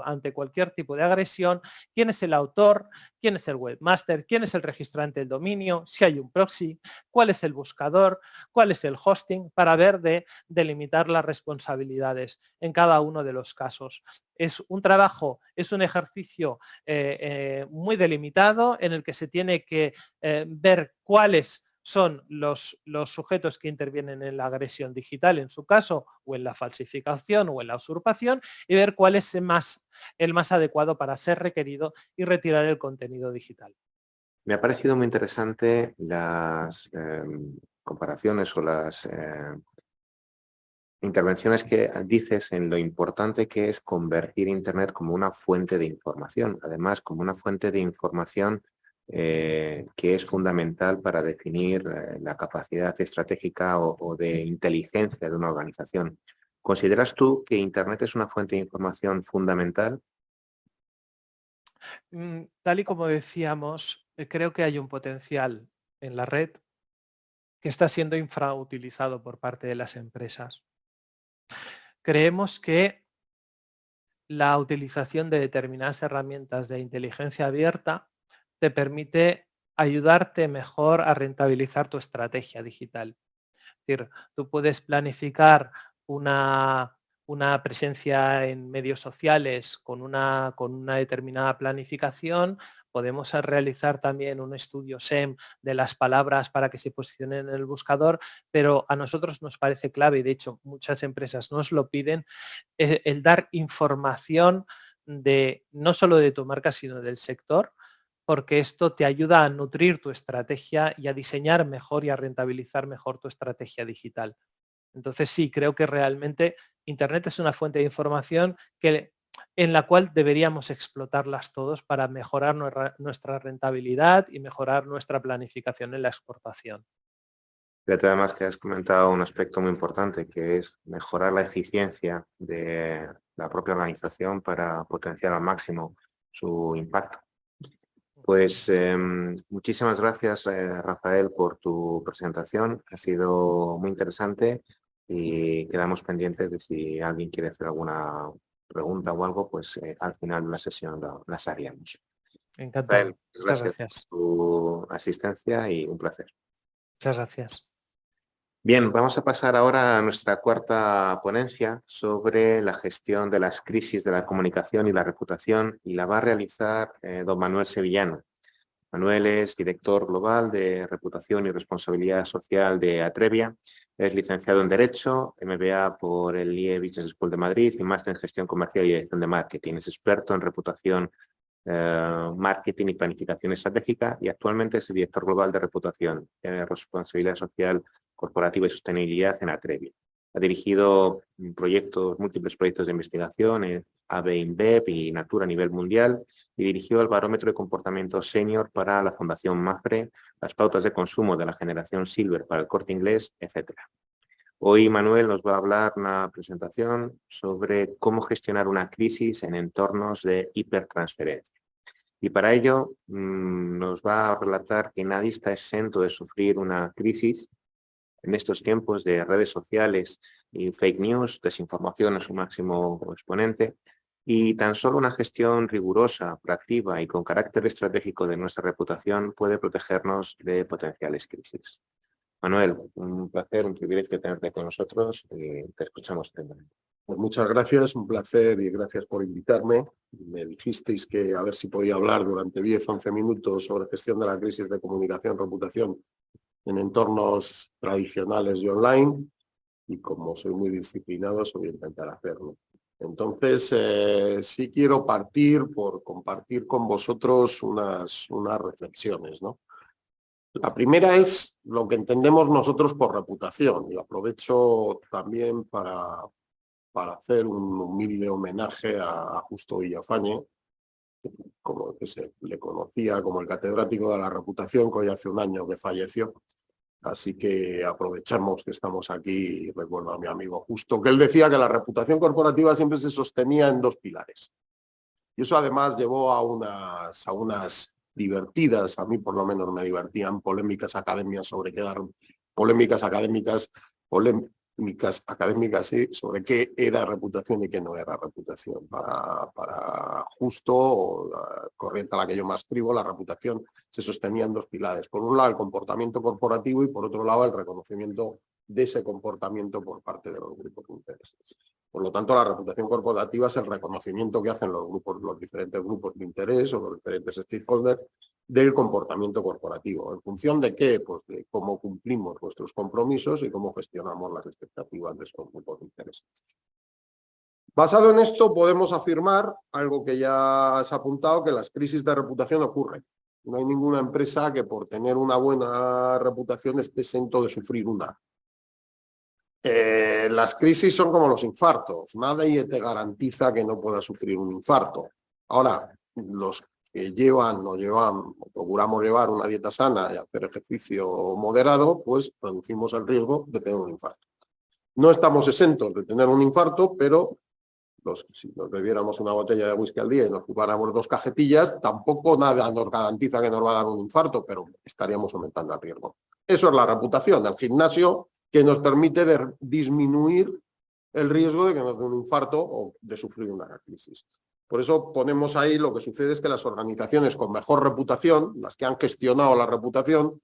ante cualquier tipo de agresión, quién es el autor, quién es el webmaster, quién es el registrante del dominio, si hay un proxy, cuál es el buscador, cuál es el hosting, para ver de delimitar las responsabilidades en cada uno de los casos. Es un trabajo, es un ejercicio muy delimitado en el que se tiene que ver cuáles son los sujetos que intervienen en la agresión digital, en su caso, o en la falsificación o en la usurpación, y ver cuál es el más adecuado para ser requerido y retirar el contenido digital. Me ha parecido muy interesante las comparaciones o las intervenciones que dices en lo importante que es convertir Internet como una fuente de información. Además, como una fuente de información que es fundamental para definir la capacidad estratégica o de inteligencia de una organización. ¿Consideras tú que Internet es una fuente de información fundamental? Tal y como decíamos, creo que hay un potencial en la red que está siendo infrautilizado por parte de las empresas. Creemos que la utilización de determinadas herramientas de inteligencia abierta te permite ayudarte mejor a rentabilizar tu estrategia digital. Es decir, tú puedes planificar una presencia en medios sociales con una determinada planificación. Podemos realizar también un estudio SEM de las palabras para que se posicionen en el buscador, pero a nosotros nos parece clave, y de hecho muchas empresas nos lo piden, el dar información no solo de tu marca, sino del sector, porque esto te ayuda a nutrir tu estrategia y a diseñar mejor y a rentabilizar mejor tu estrategia digital. Entonces sí, creo que realmente Internet es una fuente de información en la cual deberíamos explotarlas todos para mejorar nuestra rentabilidad y mejorar nuestra planificación en la exportación. Fíjate además que has comentado un aspecto muy importante, que es mejorar la eficiencia de la propia organización para potenciar al máximo su impacto. Pues muchísimas gracias, Rafael, por tu presentación. Ha sido muy interesante y quedamos pendientes de si alguien quiere hacer alguna pregunta o algo, pues al final de la sesión las haríamos. Encantado. Rafael, Muchas gracias gracias. por tu asistencia y un placer. Muchas gracias. Bien, vamos a pasar ahora a nuestra cuarta ponencia sobre la gestión de las crisis de la comunicación y la reputación, y la va a realizar don Manuel Sevillano. Manuel es director global de Reputación y Responsabilidad Social de Atrevia, es licenciado en Derecho, MBA por el IE Business School de Madrid y máster en Gestión Comercial y Dirección de Marketing. Es experto en reputación, marketing y planificación estratégica, y actualmente es el director global de Reputación, Responsabilidad Social Corporativa y Sostenibilidad en Atrevia. Ha dirigido múltiples proyectos de investigación en AB InBev y Natura a nivel mundial, y dirigió el Barómetro de Comportamiento Senior para la Fundación MAPFRE, las pautas de consumo de la generación Silver para el Corte Inglés, etc. Hoy Manuel nos va a hablar una presentación sobre cómo gestionar una crisis en entornos de hipertransferencia. Y para ello nos va a relatar que nadie está exento de sufrir una crisis en estos tiempos de redes sociales y fake news. Desinformación es su máximo exponente, y tan solo una gestión rigurosa, proactiva y con carácter estratégico de nuestra reputación puede protegernos de potenciales crisis. Manuel, un placer, un privilegio tenerte con nosotros y te escuchamos atentamente. Pues muchas gracias, un placer y gracias por invitarme. Me dijisteis que a ver si podía hablar durante 10-11 minutos sobre gestión de la crisis de comunicación, reputación en entornos tradicionales y online, y como soy muy disciplinado, voy a intentar hacerlo. Entonces, sí quiero partir por compartir con vosotros unas reflexiones, ¿no? La primera es lo que entendemos nosotros por reputación, y aprovecho también para hacer un humilde homenaje a Justo Villafañe, como que se le conocía como el catedrático de la reputación, que hoy hace un año que falleció. Así que aprovechamos que estamos aquí y recuerdo a mi amigo Justo, que él decía que la reputación corporativa siempre se sostenía en dos pilares. Y eso además llevó a unas divertidas, a mí por lo menos me divertían, polémicas académicas sobre qué dar, polémicas académicas, sí, sobre qué era reputación y qué no era reputación. Para Justo, o la corriente a la que yo me adscribo, la reputación se sostenía en dos pilares. Por un lado, el comportamiento corporativo, y por otro lado, el reconocimiento de ese comportamiento por parte de los grupos de interés. Por lo tanto, la reputación corporativa es el reconocimiento que hacen los diferentes grupos de interés o los diferentes stakeholders del comportamiento corporativo. ¿En función de qué? Pues de cómo cumplimos nuestros compromisos y cómo gestionamos las expectativas de esos grupos de interés. Basado en esto, podemos afirmar algo que ya has apuntado, que las crisis de reputación ocurren. No hay ninguna empresa que por tener una buena reputación esté exento de sufrir una. Las crisis son como los infartos. Nadie te garantiza que no puedas sufrir un infarto. Ahora, los que llevan o procuramos llevar una dieta sana y hacer ejercicio moderado, pues reducimos el riesgo de tener un infarto. No estamos exentos de tener un infarto, pero si nos bebiéramos una botella de whisky al día y nos fumáramos 2 cajetillas, tampoco nada nos garantiza que nos va a dar un infarto, pero estaríamos aumentando el riesgo. Eso es la reputación del gimnasio, que nos permite disminuir el riesgo de que nos dé un infarto o de sufrir una crisis. Por eso ponemos ahí, lo que sucede es que las organizaciones con mejor reputación, las que han gestionado la reputación,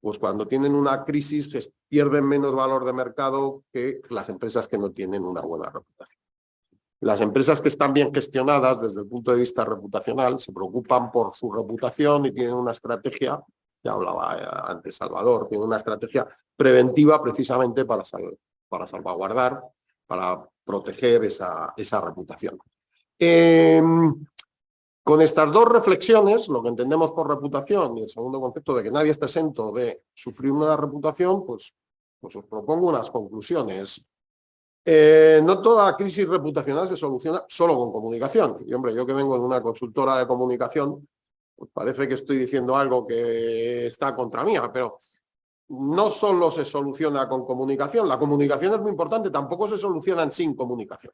pues cuando tienen una crisis pierden menos valor de mercado que las empresas que no tienen una buena reputación. Las empresas que están bien gestionadas desde el punto de vista reputacional se preocupan por su reputación y tienen una estrategia, ya hablaba antes Salvador, tienen una estrategia preventiva precisamente para salvaguardar, para proteger esa reputación. Con estas 2 reflexiones, lo que entendemos por reputación y el segundo concepto de que nadie está exento de sufrir una reputación, pues os propongo unas conclusiones. No toda crisis reputacional se soluciona solo con comunicación. Y hombre, yo que vengo de una consultora de comunicación, pues parece que estoy diciendo algo que está contra mía, pero no solo se soluciona con comunicación. La comunicación es muy importante, tampoco se solucionan sin comunicación.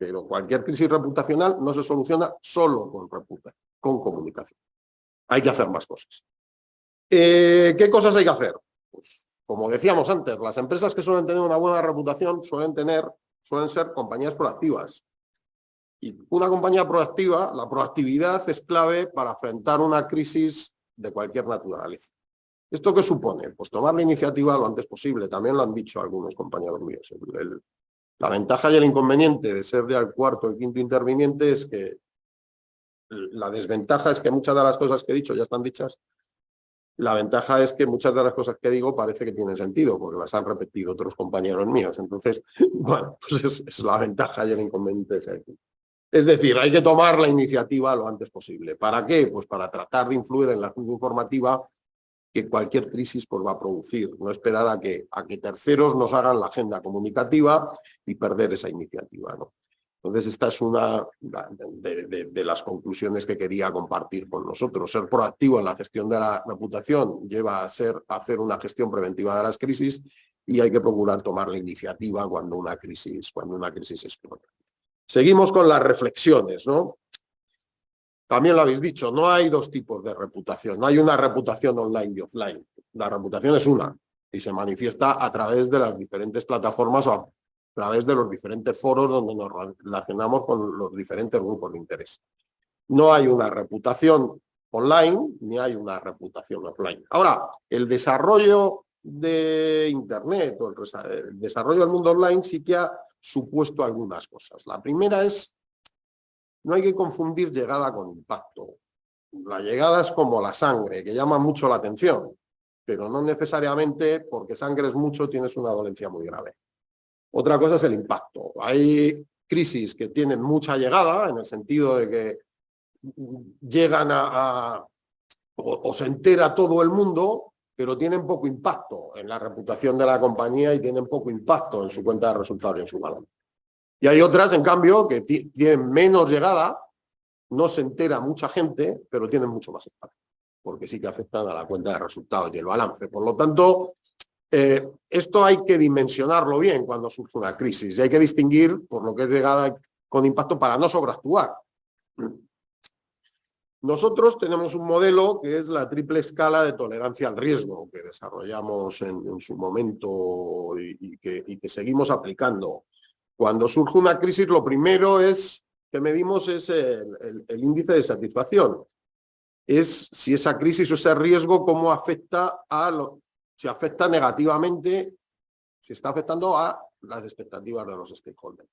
Pero cualquier crisis reputacional no se soluciona solo con comunicación. Hay que hacer más cosas. ¿Qué cosas hay que hacer? Pues, como decíamos antes, las empresas que suelen tener una buena reputación suelen ser compañías proactivas. Y una compañía proactiva, la proactividad es clave para afrontar una crisis de cualquier naturaleza. ¿Esto qué supone? Pues tomar la iniciativa lo antes posible. También lo han dicho algunos compañeros míos. La ventaja y el inconveniente de ser ya el cuarto o el quinto interviniente es que la desventaja es que muchas de las cosas que he dicho ya están dichas. La ventaja es que muchas de las cosas que digo parece que tienen sentido, porque las han repetido otros compañeros míos. Entonces, bueno, pues es la ventaja y el inconveniente. Es decir, hay que tomar la iniciativa lo antes posible. ¿Para qué? Pues para tratar de influir en la agenda informativa que cualquier crisis pues, va a producir. No esperar a que terceros nos hagan la agenda comunicativa y perder esa iniciativa, ¿no? Entonces, esta es una de las conclusiones que quería compartir con nosotros. Ser proactivo en la gestión de la reputación lleva a hacer una gestión preventiva de las crisis y hay que procurar tomar la iniciativa cuando una crisis explota. Seguimos con las reflexiones, ¿no? También lo habéis dicho, no hay 2 tipos de reputación, no hay una reputación online y offline. La reputación es una y se manifiesta a través de las diferentes plataformas o a través de los diferentes foros donde nos relacionamos con los diferentes grupos de interés. No hay una reputación online ni hay una reputación offline. Ahora, el desarrollo de Internet o el desarrollo del mundo online sí que ha supuesto algunas cosas. La primera es, no hay que confundir llegada con impacto. La llegada es como la sangre, que llama mucho la atención, pero no necesariamente porque sangres mucho tienes una dolencia muy grave. Otra cosa es el impacto. Hay crisis que tienen mucha llegada, en el sentido de que llegan o se entera todo el mundo, pero tienen poco impacto en la reputación de la compañía y tienen poco impacto en su cuenta de resultados y en su balance. Y hay otras, en cambio, que tienen menos llegada, no se entera mucha gente, pero tienen mucho más impacto, porque sí que afectan a la cuenta de resultados y el balance. Por lo tanto, esto hay que dimensionarlo bien cuando surge una crisis y hay que distinguir por lo que es llegada con impacto para no sobreactuar. Nosotros tenemos un modelo que es la triple escala de tolerancia al riesgo que desarrollamos en su momento y que seguimos aplicando. Cuando surge una crisis, lo primero que medimos es el índice de satisfacción. Es si esa crisis o ese riesgo cómo afecta si afecta negativamente, si está afectando a las expectativas de los stakeholders.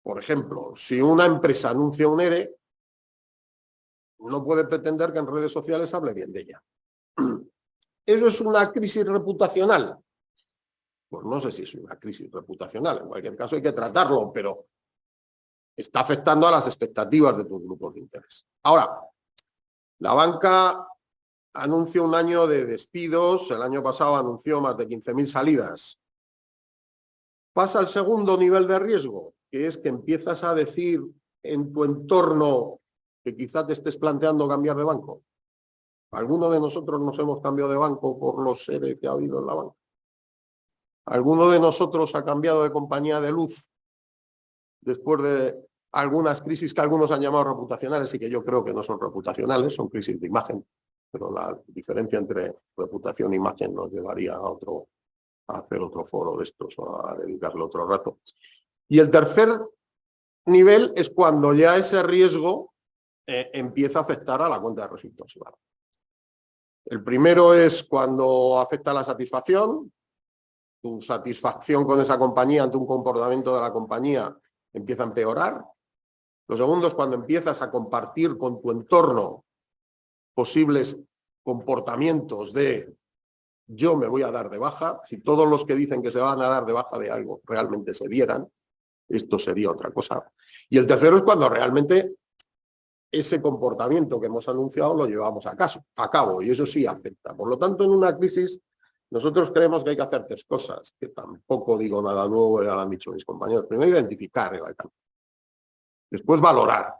Por ejemplo, si una empresa anuncia un ERE, no puede pretender que en redes sociales hable bien de ella. ¿Eso es una crisis reputacional? Pues no sé si es una crisis reputacional. En cualquier caso hay que tratarlo, pero está afectando a las expectativas de tus grupos de interés. Ahora, la banca anuncia un año de despidos. El año pasado anunció más de 15.000 salidas. Pasa al segundo nivel de riesgo, que es que empiezas a decir en tu entorno que quizá te estés planteando cambiar de banco? ¿Alguno de nosotros nos hemos cambiado de banco por los ERE que ha habido en la banca? ¿Alguno de nosotros ha cambiado de compañía de luz después de algunas crisis que algunos han llamado reputacionales y que yo creo que no son reputacionales, son crisis de imagen? Pero la diferencia entre reputación e imagen nos llevaría a hacer otro foro de estos o a dedicarle otro rato. Y el tercer nivel es cuando ya ese riesgo empieza a afectar a la cuenta de resultados. El primero es cuando afecta a la satisfacción. Tu satisfacción con esa compañía ante un comportamiento de la compañía empieza a empeorar. Lo segundo es cuando empiezas a compartir con tu entorno posibles comportamientos de yo me voy a dar de baja. Si todos los que dicen que se van a dar de baja de algo realmente se dieran, esto sería otra cosa. Y el tercero es cuando realmente ese comportamiento que hemos anunciado lo llevamos a cabo, y eso sí afecta. Por lo tanto, en una crisis nosotros creemos que hay que hacer tres cosas, que tampoco digo nada nuevo, ya lo han dicho mis compañeros. Primero, identificar el alcance. Después, valorar.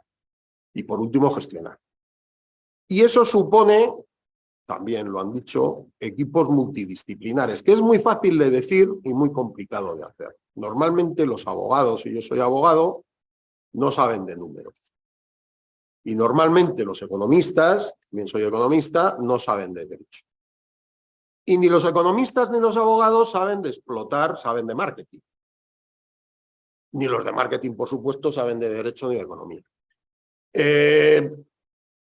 Y por último, gestionar. Y eso supone, también lo han dicho, equipos multidisciplinares, que es muy fácil de decir y muy complicado de hacer. Normalmente los abogados, y yo soy abogado, no saben de números. Y normalmente los economistas, también soy economista, no saben de derecho. Y ni los economistas ni los abogados saben de explotar, saben de marketing. Ni los de marketing, por supuesto, saben de derecho ni de economía.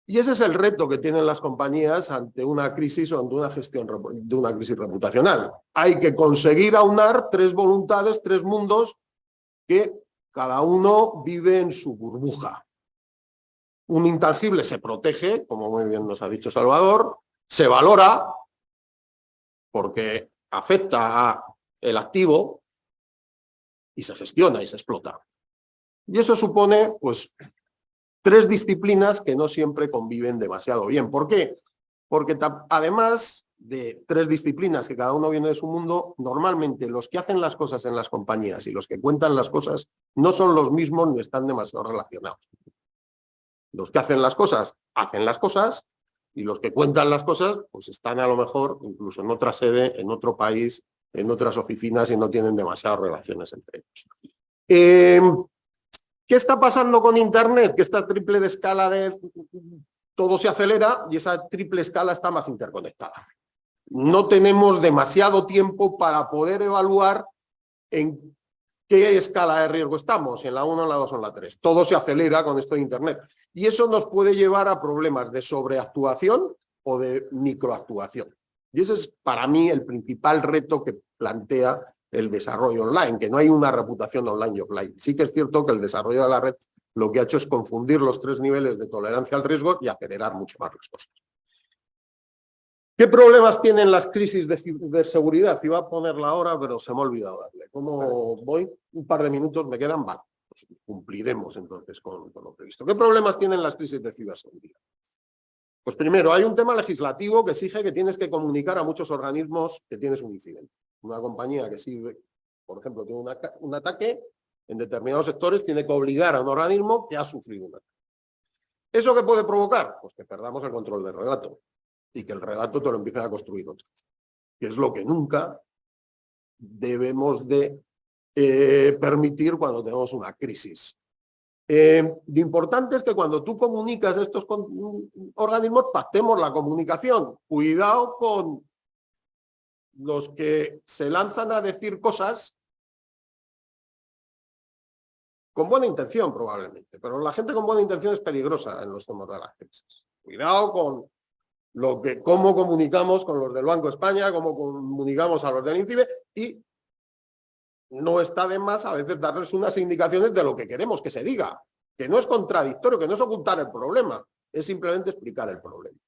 Y ese es el reto que tienen las compañías ante una crisis o ante una gestión de una crisis reputacional. Hay que conseguir aunar tres voluntades, tres mundos que cada uno vive en su burbuja. Un intangible se protege, como muy bien nos ha dicho Salvador, se valora porque afecta al activo y se gestiona y se explota. Y eso supone, pues, tres disciplinas que no siempre conviven demasiado bien. ¿Por qué? Porque además de tres disciplinas que cada uno viene de su mundo, normalmente los que hacen las cosas en las compañías y los que cuentan las cosas no son los mismos ni están demasiado relacionados. Los que hacen las cosas y los que cuentan las cosas pues están a lo mejor incluso en otra sede, en otro país, en otras oficinas y no tienen demasiadas relaciones entre ellos. ¿Qué está pasando con Internet? Que esta triple escala de todo se acelera y esa triple escala está más interconectada. No tenemos demasiado tiempo para poder evaluar en qué escala de riesgo estamos, en la 1, en la 2 o en la 3. Todo se acelera con esto de Internet. Y eso nos puede llevar a problemas de sobreactuación o de microactuación. Y ese es para mí el principal reto que plantea el desarrollo online, que no hay una reputación online y offline. Sí que es cierto que el desarrollo de la red lo que ha hecho es confundir los tres niveles de tolerancia al riesgo y acelerar mucho más las cosas. ¿Qué problemas tienen las crisis de ciberseguridad? Iba a ponerla ahora, pero se me ha olvidado darle. ¿Cómo voy? Un par de minutos me quedan, vale. Pues cumpliremos entonces con lo previsto. ¿Qué problemas tienen las crisis de ciberseguridad? Pues primero, hay un tema legislativo que exige que tienes que comunicar a muchos organismos que tienes un incidente. Una compañía que sirve, por ejemplo, tiene un ataque, en determinados sectores tiene que obligar a un organismo que ha sufrido un ataque. ¿Eso qué puede provocar? Pues que perdamos el control del relato y que el relato te lo empiecen a construir otros, que es lo que nunca debemos de permitir cuando tenemos una crisis. Lo importante es que cuando tú comunicas a estos organismos, pactemos la comunicación. Cuidado con los que se lanzan a decir cosas con buena intención probablemente, pero la gente con buena intención es peligrosa en los temas de las crisis. Cuidado con cómo comunicamos con los del Banco de España, cómo comunicamos a los del INCIBE, y no está de más a veces darles unas indicaciones de lo que queremos que se diga, que no es contradictorio, que no es ocultar el problema, es simplemente explicar el problema.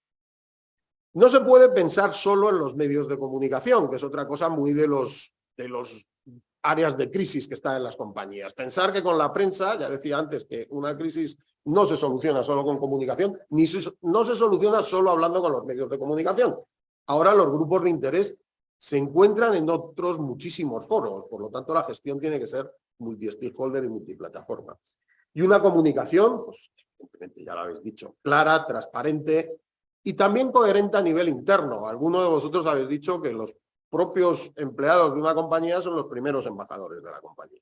No se puede pensar solo en los medios de comunicación, que es otra cosa muy de los áreas de crisis que están en las compañías. Pensar que con la prensa, ya decía antes que una crisis no se soluciona solo con comunicación, no se soluciona solo hablando con los medios de comunicación. Ahora los grupos de interés se encuentran en otros muchísimos foros, por lo tanto la gestión tiene que ser multi-stakeholder y multiplataforma. Y una comunicación pues, evidentemente ya lo habéis dicho, clara, transparente y también coherente a nivel interno. Algunos de vosotros habéis dicho que los propios empleados de una compañía son los primeros embajadores de la compañía.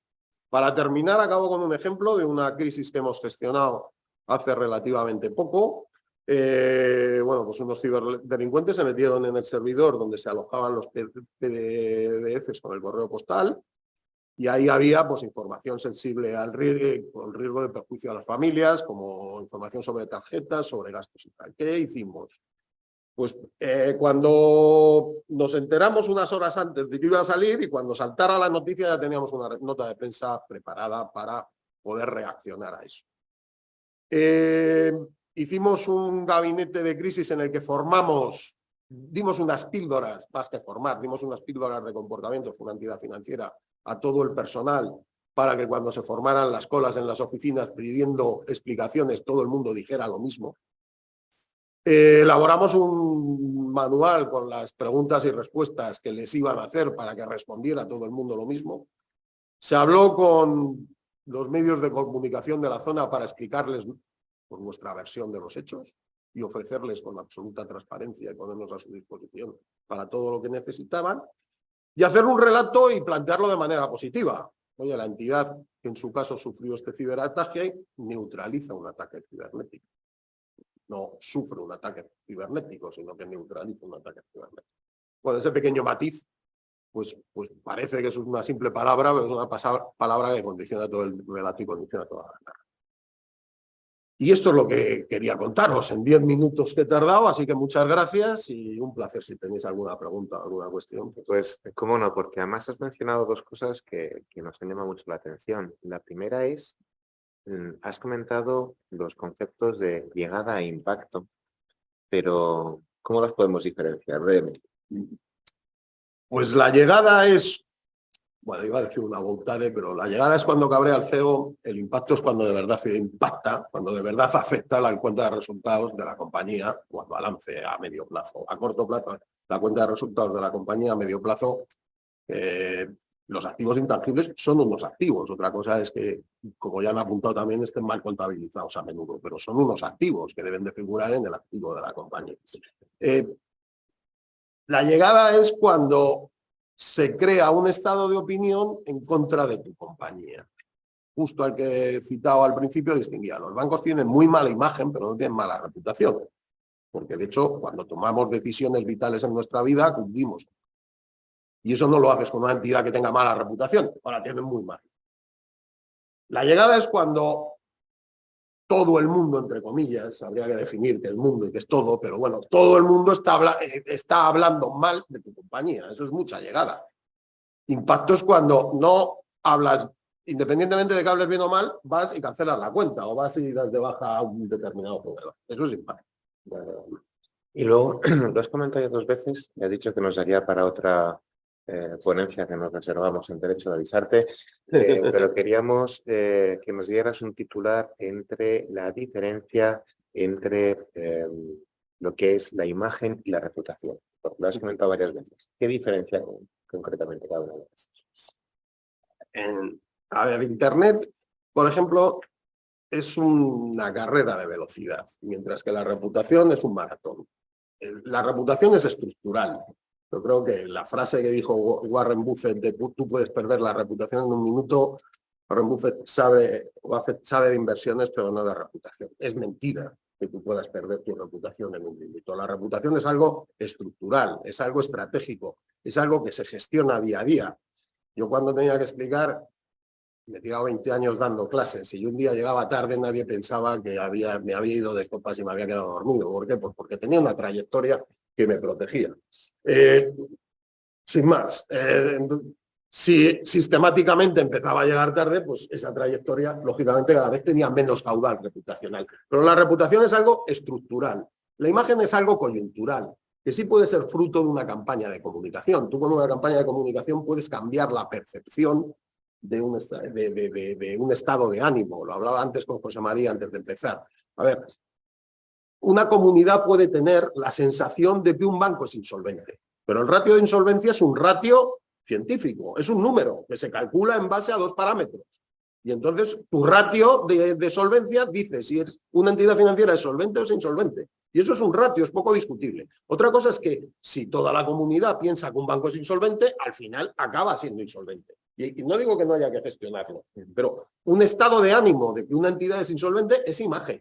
Para terminar, acabo con un ejemplo de una crisis que hemos gestionado hace relativamente poco. Bueno, pues unos ciberdelincuentes se metieron en el servidor donde se alojaban los PDFs con el correo postal y ahí había pues información sensible al riesgo, con el riesgo de perjuicio a las familias, como información sobre tarjetas, sobre gastos y tal. ¿Qué hicimos? Pues cuando nos enteramos unas horas antes de que iba a salir y cuando saltara la noticia ya teníamos una nota de prensa preparada para poder reaccionar a eso. Hicimos un gabinete de crisis en el que dimos unas píldoras, más que formar, dimos unas píldoras de comportamiento, fue una entidad financiera, a todo el personal, para que cuando se formaran las colas en las oficinas pidiendo explicaciones, todo el mundo dijera lo mismo. Elaboramos un manual con las preguntas y respuestas que les iban a hacer para que respondiera todo el mundo lo mismo. Se habló con los medios de comunicación de la zona para explicarles por nuestra versión de los hechos y ofrecerles con absoluta transparencia y ponernos a su disposición para todo lo que necesitaban y hacer un relato y plantearlo de manera positiva. Oye, la entidad que en su caso sufrió este ciberataque neutraliza un ataque cibernético. No sufre un ataque cibernético, sino que neutraliza un ataque cibernético. Bueno, ese pequeño matiz, pues parece que es una simple palabra, pero es una palabra que condiciona todo el relato y condiciona toda la narrativa. Y esto es lo que quería contaros en 10 minutos que he tardado, así que muchas gracias y un placer si tenéis alguna pregunta, alguna cuestión. Pues, cómo no, porque además has mencionado dos cosas que nos han llamado mucho la atención. La primera es, has comentado los conceptos de llegada e impacto, pero ¿cómo las podemos diferenciar? Breve. Pues la llegada es, bueno, iba a decir una voltare, pero la llegada es cuando cabrea al CEO, el impacto es cuando de verdad se impacta, cuando de verdad afecta la cuenta de resultados de la compañía o al balance a medio plazo. A corto plazo, la cuenta de resultados de la compañía a medio plazo, los activos intangibles son unos activos. Otra cosa es que, como ya han apuntado también, estén mal contabilizados a menudo, pero son unos activos que deben de figurar en el activo de la compañía. La llegada es cuando se crea un estado de opinión en contra de tu compañía. Justo al que he citado al principio distinguía. Los bancos tienen muy mala imagen, pero no tienen mala reputación. Porque de hecho, cuando tomamos decisiones vitales en nuestra vida, acudimos. Y eso no lo haces con una entidad que tenga mala reputación, ahora tienen muy mal. La llegada es cuando todo el mundo, entre comillas, habría que definir que el mundo y que es todo, pero bueno, todo el mundo está hablando mal de tu compañía. Eso es mucha llegada. Impacto es cuando no hablas, independientemente de que hables bien o mal, vas y cancelas la cuenta o vas y das de baja a un determinado proveedor. Eso es impacto. Y luego, lo has comentado ya 2 veces, me has dicho que nos daría para otra ponencia que nos reservamos en derecho de avisarte, pero queríamos que nos dieras un titular entre la diferencia entre lo que es la imagen y la reputación. Lo has comentado varias veces. ¿Qué diferencia concretamente cada una de esas? A ver, Internet, por ejemplo, es una carrera de velocidad, mientras que la reputación es un maratón. La reputación es estructural. Yo creo que la frase que dijo Warren Buffett de tú puedes perder la reputación en un minuto, Warren Buffett sabe de inversiones, pero no de reputación. Es mentira que tú puedas perder tu reputación en un minuto. La reputación es algo estructural, es algo estratégico, es algo que se gestiona día a día. Yo cuando tenía que explicar, me he tirado 20 años dando clases y un día llegaba tarde, nadie pensaba que me había ido de copas y me había quedado dormido. ¿Por qué? Pues porque tenía una trayectoria que me protegía. Sin más, si sistemáticamente empezaba a llegar tarde, pues esa trayectoria, lógicamente, cada vez tenía menos caudal reputacional. Pero la reputación es algo estructural. La imagen es algo coyuntural, que sí puede ser fruto de una campaña de comunicación. Tú con una campaña de comunicación puedes cambiar la percepción de un estado de ánimo. Lo hablaba antes con José María antes de empezar. A ver, una comunidad puede tener la sensación de que un banco es insolvente, pero el ratio de insolvencia es un ratio científico, es un número que se calcula en base a 2 parámetros. Y entonces tu ratio de solvencia dice si es una entidad financiera es solvente o es insolvente. Y eso es un ratio, es poco discutible. Otra cosa es que si toda la comunidad piensa que un banco es insolvente, al final acaba siendo insolvente. Y no digo que no haya que gestionarlo, pero un estado de ánimo de que una entidad es insolvente es imagen.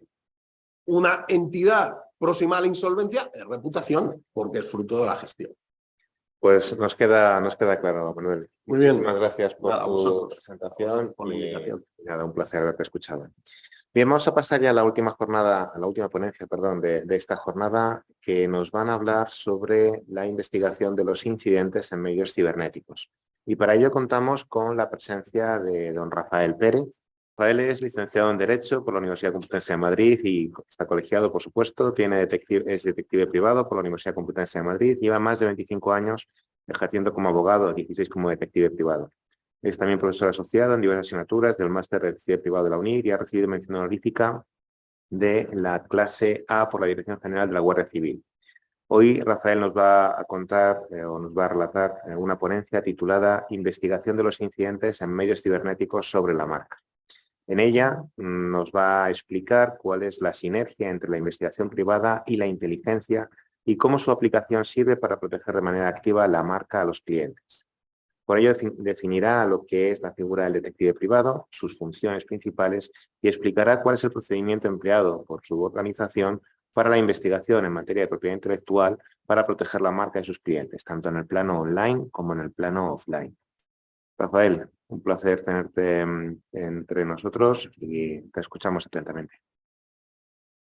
Una entidad próxima a la insolvencia es reputación, porque es fruto de la gestión. Pues nos queda claro, Manuel. Muy bien. Muchísimas gracias por tu presentación, por la invitación. Nada, un placer haberte escuchado. Bien, vamos a pasar ya a la última jornada, a la última ponencia, perdón, de esta jornada, que nos van a hablar sobre la investigación de los incidentes en medios cibernéticos. Y para ello contamos con la presencia de don Rafael Pérez. Rafael es licenciado en Derecho por la Universidad Complutense de Madrid y está colegiado, por supuesto. Es detective privado por la Universidad Complutense de Madrid. Lleva más de 25 años ejerciendo como abogado, 16 como detective privado. Es también profesor asociado en diversas asignaturas del máster de detective privado de la UNIR y ha recibido mención honorífica de la clase A por la Dirección General de la Guardia Civil. Hoy Rafael nos va a contar o nos va a relatar una ponencia titulada Investigación de los incidentes en medios cibernéticos sobre la marca. En ella nos va a explicar cuál es la sinergia entre la investigación privada y la inteligencia y cómo su aplicación sirve para proteger de manera activa la marca a los clientes. Por ello definirá lo que es la figura del detective privado, sus funciones principales y explicará cuál es el procedimiento empleado por su organización para la investigación en materia de propiedad intelectual para proteger la marca de sus clientes, tanto en el plano online como en el plano offline. Rafael, un placer tenerte entre nosotros y te escuchamos atentamente.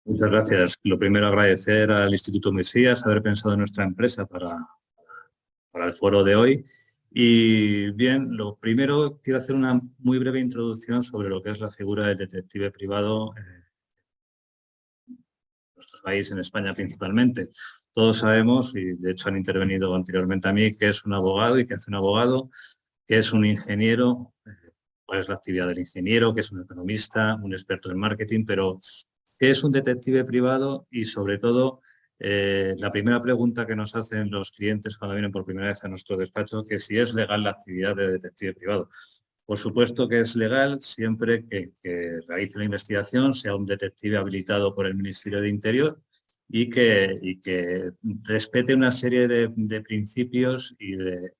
Muchas gracias. Lo primero, agradecer al Instituto Mesías haber pensado en nuestra empresa para el foro de hoy. Y bien, lo primero, quiero hacer una muy breve introducción sobre lo que es la figura del detective privado en nuestro país, en España principalmente. Todos sabemos, y de hecho han intervenido anteriormente a mí, que es un abogado y que hace un abogado, que es un ingeniero, cuál es la actividad del ingeniero, que es un economista, un experto en marketing, pero ¿qué es un detective privado? Y sobre todo, la primera pregunta que nos hacen los clientes cuando vienen por primera vez a nuestro despacho, que si es legal la actividad de detective privado. Por supuesto que es legal siempre que realice la investigación, sea un detective habilitado por el Ministerio de Interior y que respete una serie de principios y de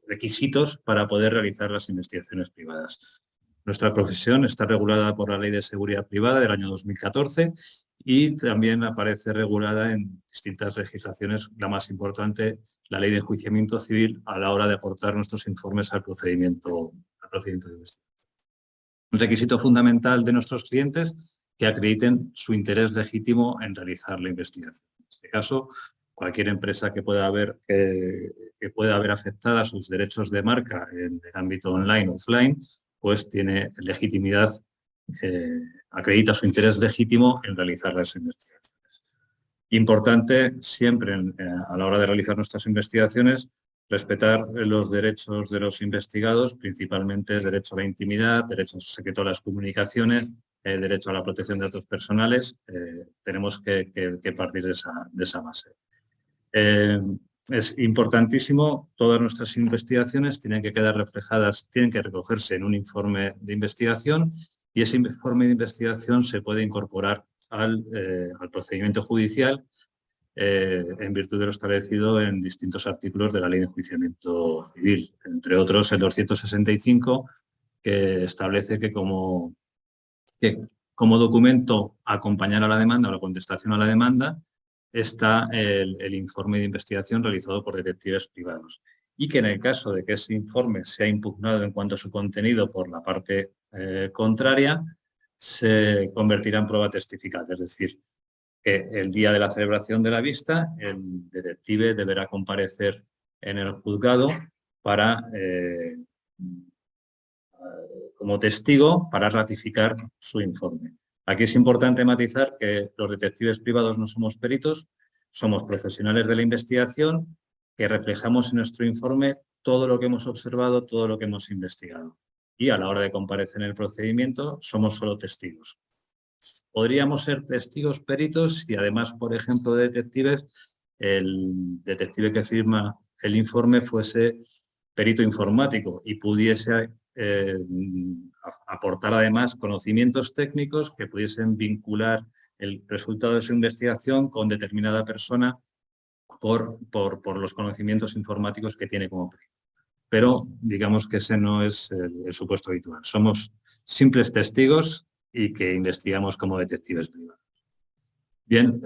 requisitos para poder realizar las investigaciones privadas. Nuestra profesión está regulada por la Ley de Seguridad Privada del año 2014 y también aparece regulada en distintas legislaciones, la más importante, la Ley de Enjuiciamiento Civil, a la hora de aportar nuestros informes al procedimiento de investigación. Un requisito fundamental de nuestros clientes que acrediten su interés legítimo en realizar la investigación. En este caso, cualquier empresa que pueda haber afectada sus derechos de marca en el ámbito online o offline, pues tiene legitimidad, acredita su interés legítimo en realizar las investigaciones. Importante siempre a la hora de realizar nuestras investigaciones respetar los derechos de los investigados, principalmente el derecho a la intimidad, derecho al secreto de las comunicaciones, el derecho a la protección de datos personales. Tenemos que partir de esa base. Es importantísimo, todas nuestras investigaciones tienen que quedar reflejadas, tienen que recogerse en un informe de investigación y ese informe de investigación se puede incorporar al procedimiento judicial en virtud de lo establecido en distintos artículos de la Ley de Enjuiciamiento Civil, entre otros el 265, que establece que como documento a acompañar a la demanda o la contestación a la demanda está el informe de investigación realizado por detectives privados y que en el caso de que ese informe sea impugnado en cuanto a su contenido por la parte contraria, se convertirá en prueba testificada, es decir, que el día de la celebración de la vista el detective deberá comparecer en el juzgado como testigo para ratificar su informe. Aquí es importante matizar que los detectives privados no somos peritos, somos profesionales de la investigación que reflejamos en nuestro informe todo lo que hemos observado, todo lo que hemos investigado. Y a la hora de comparecer en el procedimiento somos solo testigos. Podríamos ser testigos peritos y además, por ejemplo, de detectives, el detective que firma el informe fuese perito informático y pudiese aportar además conocimientos técnicos que pudiesen vincular el resultado de su investigación con determinada persona por los conocimientos informáticos que tiene como perito. Pero digamos que ese no es el supuesto habitual. Somos simples testigos y que investigamos como detectives privados. Bien,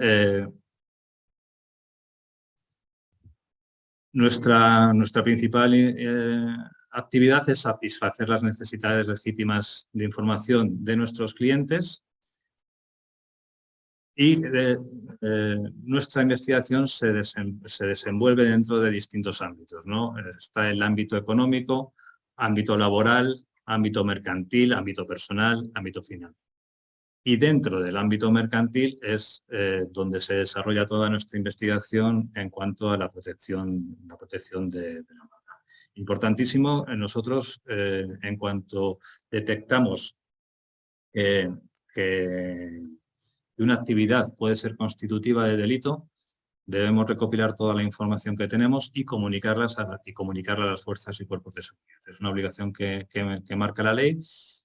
nuestra principal actividad es satisfacer las necesidades legítimas de información de nuestros clientes y nuestra investigación se desenvuelve dentro de distintos ámbitos, ¿no? Está el ámbito económico, ámbito laboral, ámbito mercantil, ámbito personal, ámbito financiero. Y dentro del ámbito mercantil es donde se desarrolla toda nuestra investigación en cuanto a la protección de la marca. Importantísimo, nosotros en cuanto detectamos que una actividad puede ser constitutiva de delito, debemos recopilar toda la información que tenemos y comunicarla a las fuerzas y cuerpos de seguridad. Es una obligación que marca la ley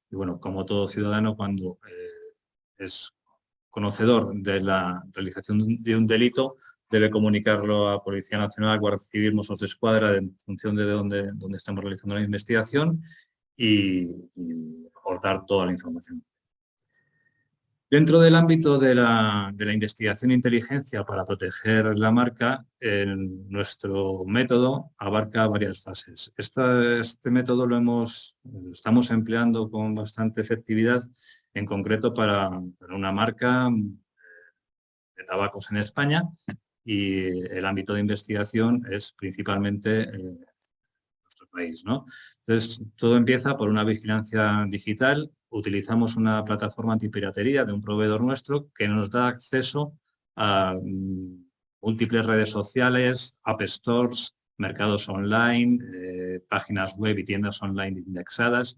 y, bueno, como todo ciudadano, cuando es conocedor de la realización de un delito, debe comunicarlo a Policía Nacional, Guardia Civil, Mossos d'Esquadra, en función de dónde estamos realizando la investigación y aportar toda la información. Dentro del ámbito de la investigación e inteligencia para proteger la marca, nuestro método abarca varias fases. Este método lo estamos empleando con bastante efectividad, en concreto para una marca de tabacos en España, y el ámbito de investigación es principalmente nuestro país, ¿no? Entonces, todo empieza por una vigilancia digital. Utilizamos una plataforma antipiratería de un proveedor nuestro que nos da acceso a múltiples redes sociales, app stores, mercados online, páginas web y tiendas online indexadas.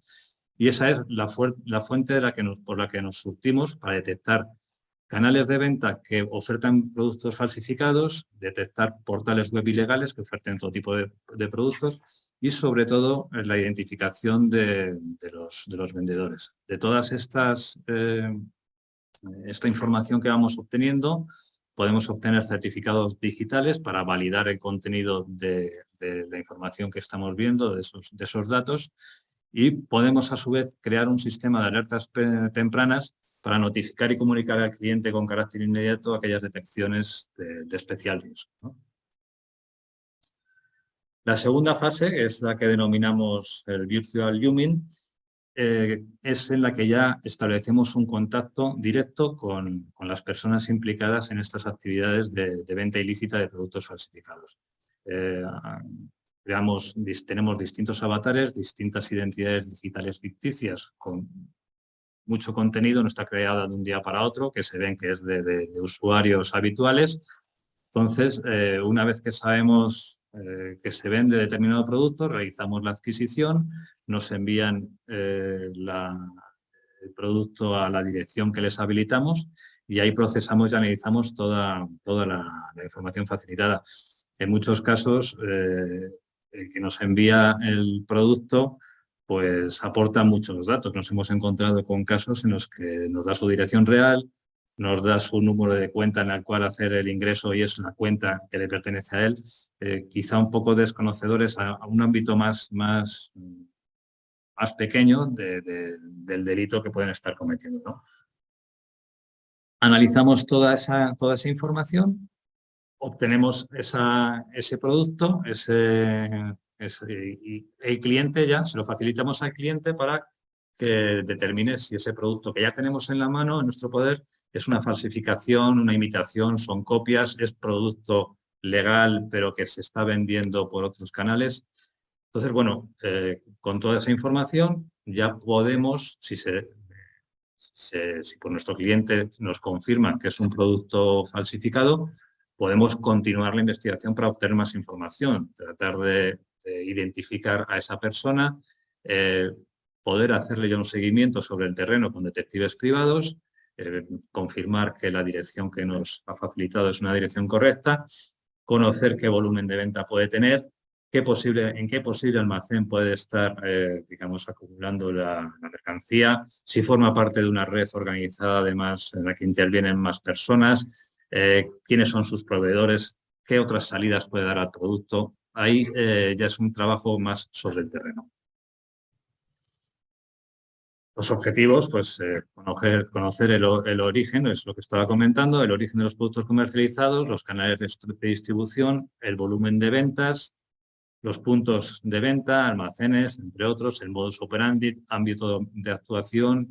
Y esa es la fuente por la que nos surtimos para detectar canales de venta que ofertan productos falsificados, detectar portales web ilegales que oferten todo tipo de productos y, sobre todo, la identificación de los vendedores. De todas esta información que vamos obteniendo, podemos obtener certificados digitales para validar el contenido de la información que estamos viendo, de esos datos, y podemos, a su vez, crear un sistema de alertas tempranas para notificar y comunicar al cliente con carácter inmediato aquellas detecciones de especial riesgo, ¿no? La segunda fase es la que denominamos el Virtual Grooming, es en la que ya establecemos un contacto directo con las personas implicadas en estas actividades de venta ilícita de productos falsificados. Tenemos distintos avatares, distintas identidades digitales ficticias con mucho contenido, no está creada de un día para otro, que se ven que es de usuarios habituales. Entonces, una vez que sabemos que se vende determinado producto, realizamos la adquisición, nos envían el producto a la dirección que les habilitamos y ahí procesamos y analizamos toda la información facilitada. En muchos casos, el que nos envía el producto pues aporta muchos datos. Nos hemos encontrado con casos en los que nos da su dirección real, nos da su número de cuenta en el cual hacer el ingreso y es una cuenta que le pertenece a él, quizá un poco desconocedores a un ámbito más pequeño del delito que pueden estar cometiendo, ¿no? Analizamos toda esa información, obtenemos ese producto, y el cliente ya se lo facilitamos al cliente para que determine si ese producto que ya tenemos en la mano, en nuestro poder, es una falsificación, una imitación, son copias, es producto legal pero que se está vendiendo por otros canales. Entonces, bueno, con toda esa información ya podemos, si por nuestro cliente nos confirman que es un producto falsificado, podemos continuar la investigación para obtener más información, tratar de identificar a esa persona, poder hacerle ya un seguimiento sobre el terreno con detectives privados, confirmar que la dirección que nos ha facilitado es una dirección correcta, conocer qué volumen de venta puede tener en qué posible almacén puede estar, digamos, acumulando la mercancía, si forma parte de una red organizada además en la que intervienen más personas, quiénes son sus proveedores, qué otras salidas puede dar al producto. Ahí ya es un trabajo más sobre el terreno. Los objetivos, pues conocer el origen, es lo que estaba comentando, el origen de los productos comercializados, los canales de distribución, el volumen de ventas, los puntos de venta, almacenes, entre otros, el modus operandi, ámbito de actuación,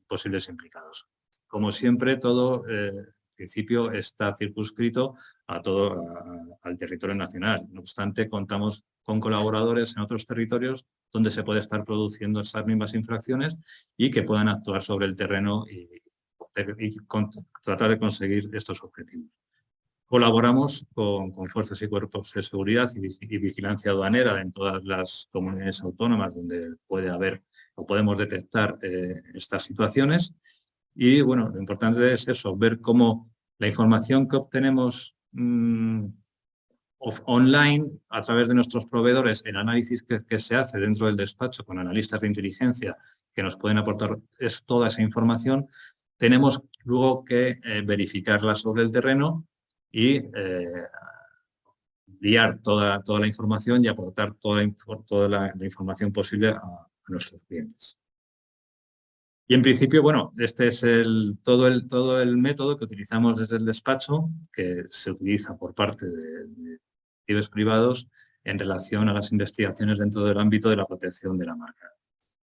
posibles implicados. Como siempre, todo en principio está circunscrito al territorio nacional. No obstante, contamos con colaboradores en otros territorios donde se puede estar produciendo esas mismas infracciones y que puedan actuar sobre el terreno y tratar de conseguir estos objetivos. Colaboramos con fuerzas y cuerpos de seguridad y vigilancia aduanera en todas las comunidades autónomas donde puede haber o podemos detectar estas situaciones. Y bueno, lo importante es eso, ver cómo la información que obtenemos online a través de nuestros proveedores, el análisis que se hace dentro del despacho con analistas de inteligencia que nos pueden aportar toda esa información, tenemos luego que verificarla sobre el terreno y guiar toda la información y aportar toda la información posible a nuestros clientes. Y en principio, bueno, este es todo el método que utilizamos desde el despacho, que se utiliza por parte de detectives privados en relación a las investigaciones dentro del ámbito de la protección de la marca.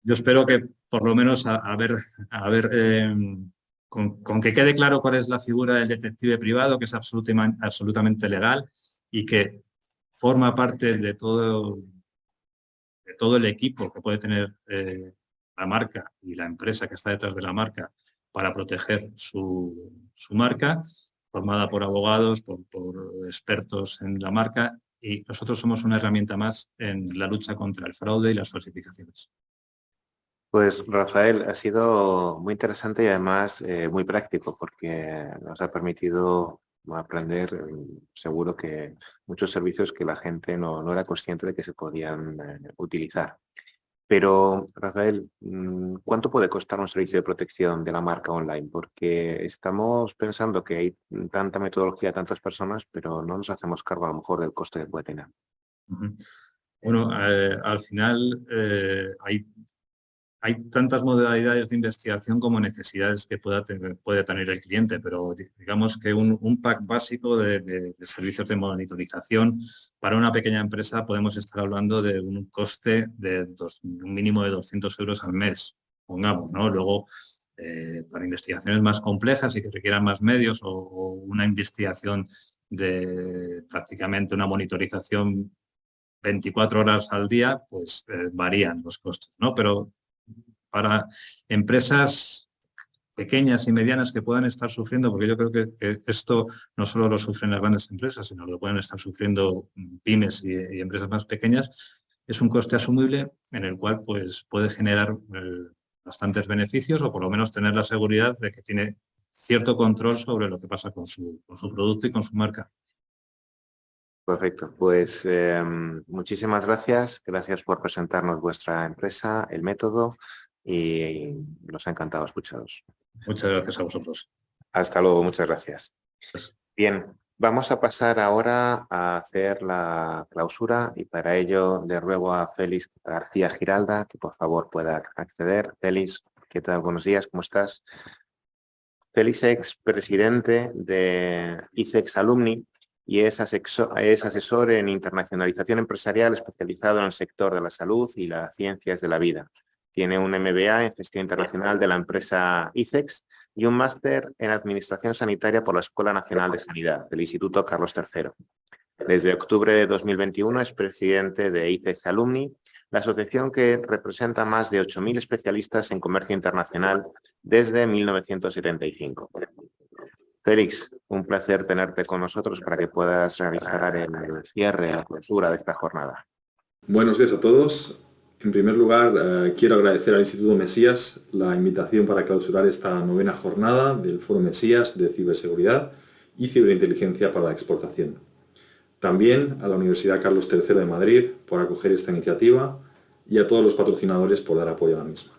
Yo espero que por lo menos con que quede claro cuál es la figura del detective privado, que es absolutamente legal y que forma parte de todo el equipo que puede tener la marca y la empresa que está detrás de la marca para proteger su marca, formada por abogados, por expertos en la marca, y nosotros somos una herramienta más en la lucha contra el fraude y las falsificaciones. Pues Rafael, ha sido muy interesante y además muy práctico porque nos ha permitido aprender seguro que muchos servicios que la gente no era consciente de que se podían utilizar. Pero Rafael, ¿cuánto puede costar un servicio de protección de la marca online? Porque estamos pensando que hay tanta metodología, tantas personas, pero no nos hacemos cargo a lo mejor del coste que puede tener. Bueno, al final hay tantas modalidades de investigación como necesidades que puede tener el cliente, pero digamos que un pack básico de servicios de monitorización para una pequeña empresa podemos estar hablando de un coste de un mínimo de 200 euros al mes, pongamos, ¿no? Luego, para investigaciones más complejas y que requieran más medios o una investigación de prácticamente una monitorización 24 horas al día, pues varían los costes, ¿no? Pero para empresas pequeñas y medianas que puedan estar sufriendo, porque yo creo que esto no solo lo sufren las grandes empresas, sino que lo pueden estar sufriendo pymes y empresas más pequeñas, es un coste asumible en el cual pues, puede generar bastantes beneficios o por lo menos tener la seguridad de que tiene cierto control sobre lo que pasa con su producto y con su marca. Perfecto, pues muchísimas gracias. Gracias por presentarnos vuestra empresa, el método, y nos ha encantado escucharos. Muchas gracias a vosotros. Hasta luego, muchas gracias. Bien, vamos a pasar ahora a hacer la clausura y para ello le ruego a Félix García Giralda que por favor pueda acceder. Félix, ¿qué tal? Buenos días, ¿cómo estás? Félix es presidente de ICEX Alumni y es asesor en internacionalización empresarial especializado en el sector de la salud y las ciencias de la vida. Tiene un MBA en gestión internacional de la empresa ICEX y un máster en administración sanitaria por la Escuela Nacional de Sanidad del Instituto Carlos III. Desde octubre de 2021 es presidente de ICEX Alumni, la asociación que representa más de 8.000 especialistas en comercio internacional desde 1975. Félix, un placer tenerte con nosotros para que puedas realizar el cierre, la clausura de esta jornada. Buenos días a todos. En primer lugar, quiero agradecer al Instituto Mesías la invitación para clausurar esta 9ª jornada del Foro Mesías de Ciberseguridad y Ciberinteligencia para la Exportación. También a la Universidad Carlos III de Madrid por acoger esta iniciativa y a todos los patrocinadores por dar apoyo a la misma.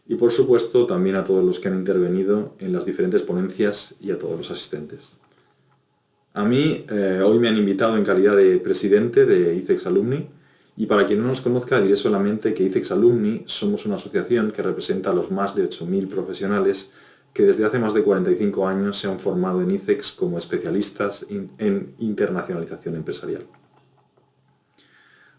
Y por supuesto también a todos los que han intervenido en las diferentes ponencias y a todos los asistentes. A mí hoy me han invitado en calidad de presidente de ICEX Alumni y para quien no nos conozca diré solamente que ICEX Alumni somos una asociación que representa a los más de 8.000 profesionales que desde hace más de 45 años se han formado en ICEX como especialistas en internacionalización empresarial.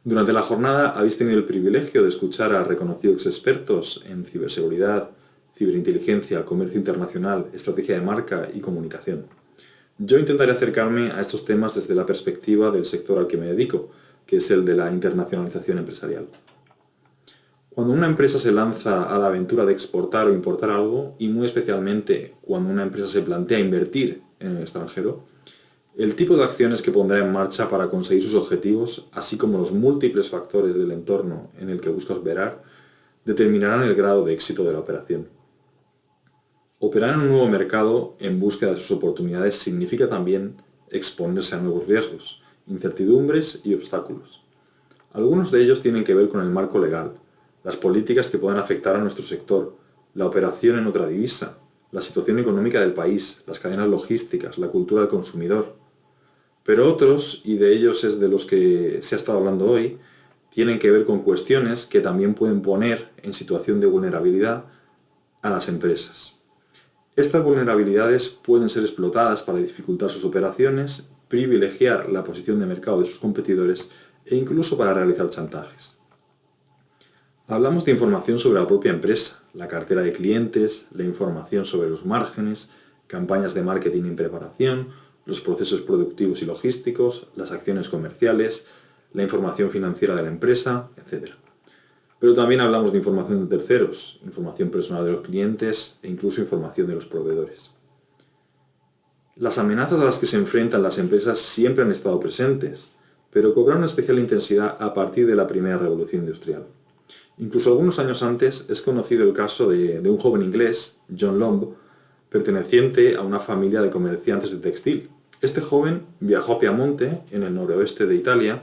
Durante la jornada habéis tenido el privilegio de escuchar a reconocidos expertos en ciberseguridad, ciberinteligencia, comercio internacional, estrategia de marca y comunicación. Yo intentaré acercarme a estos temas desde la perspectiva del sector al que me dedico, que es el de la internacionalización empresarial. Cuando una empresa se lanza a la aventura de exportar o importar algo, y muy especialmente cuando una empresa se plantea invertir en el extranjero, el tipo de acciones que pondrá en marcha para conseguir sus objetivos, así como los múltiples factores del entorno en el que busca operar, determinarán el grado de éxito de la operación. Operar en un nuevo mercado en búsqueda de sus oportunidades significa también exponerse a nuevos riesgos, incertidumbres y obstáculos. Algunos de ellos tienen que ver con el marco legal, las políticas que puedan afectar a nuestro sector, la operación en otra divisa, la situación económica del país, las cadenas logísticas, la cultura del consumidor. Pero otros, y de ellos es de los que se ha estado hablando hoy, tienen que ver con cuestiones que también pueden poner en situación de vulnerabilidad a las empresas. Estas vulnerabilidades pueden ser explotadas para dificultar sus operaciones, privilegiar la posición de mercado de sus competidores e incluso para realizar chantajes. Hablamos de información sobre la propia empresa, la cartera de clientes, la información sobre los márgenes, campañas de marketing en preparación, los procesos productivos y logísticos, las acciones comerciales, la información financiera de la empresa, etc. Pero también hablamos de información de terceros, información personal de los clientes e incluso información de los proveedores. Las amenazas a las que se enfrentan las empresas siempre han estado presentes, pero cobraron especial intensidad a partir de la primera revolución industrial. Incluso algunos años antes es conocido el caso de un joven inglés, John Lomb, perteneciente a una familia de comerciantes de textil. Este joven viajó a Piamonte, en el noroeste de Italia,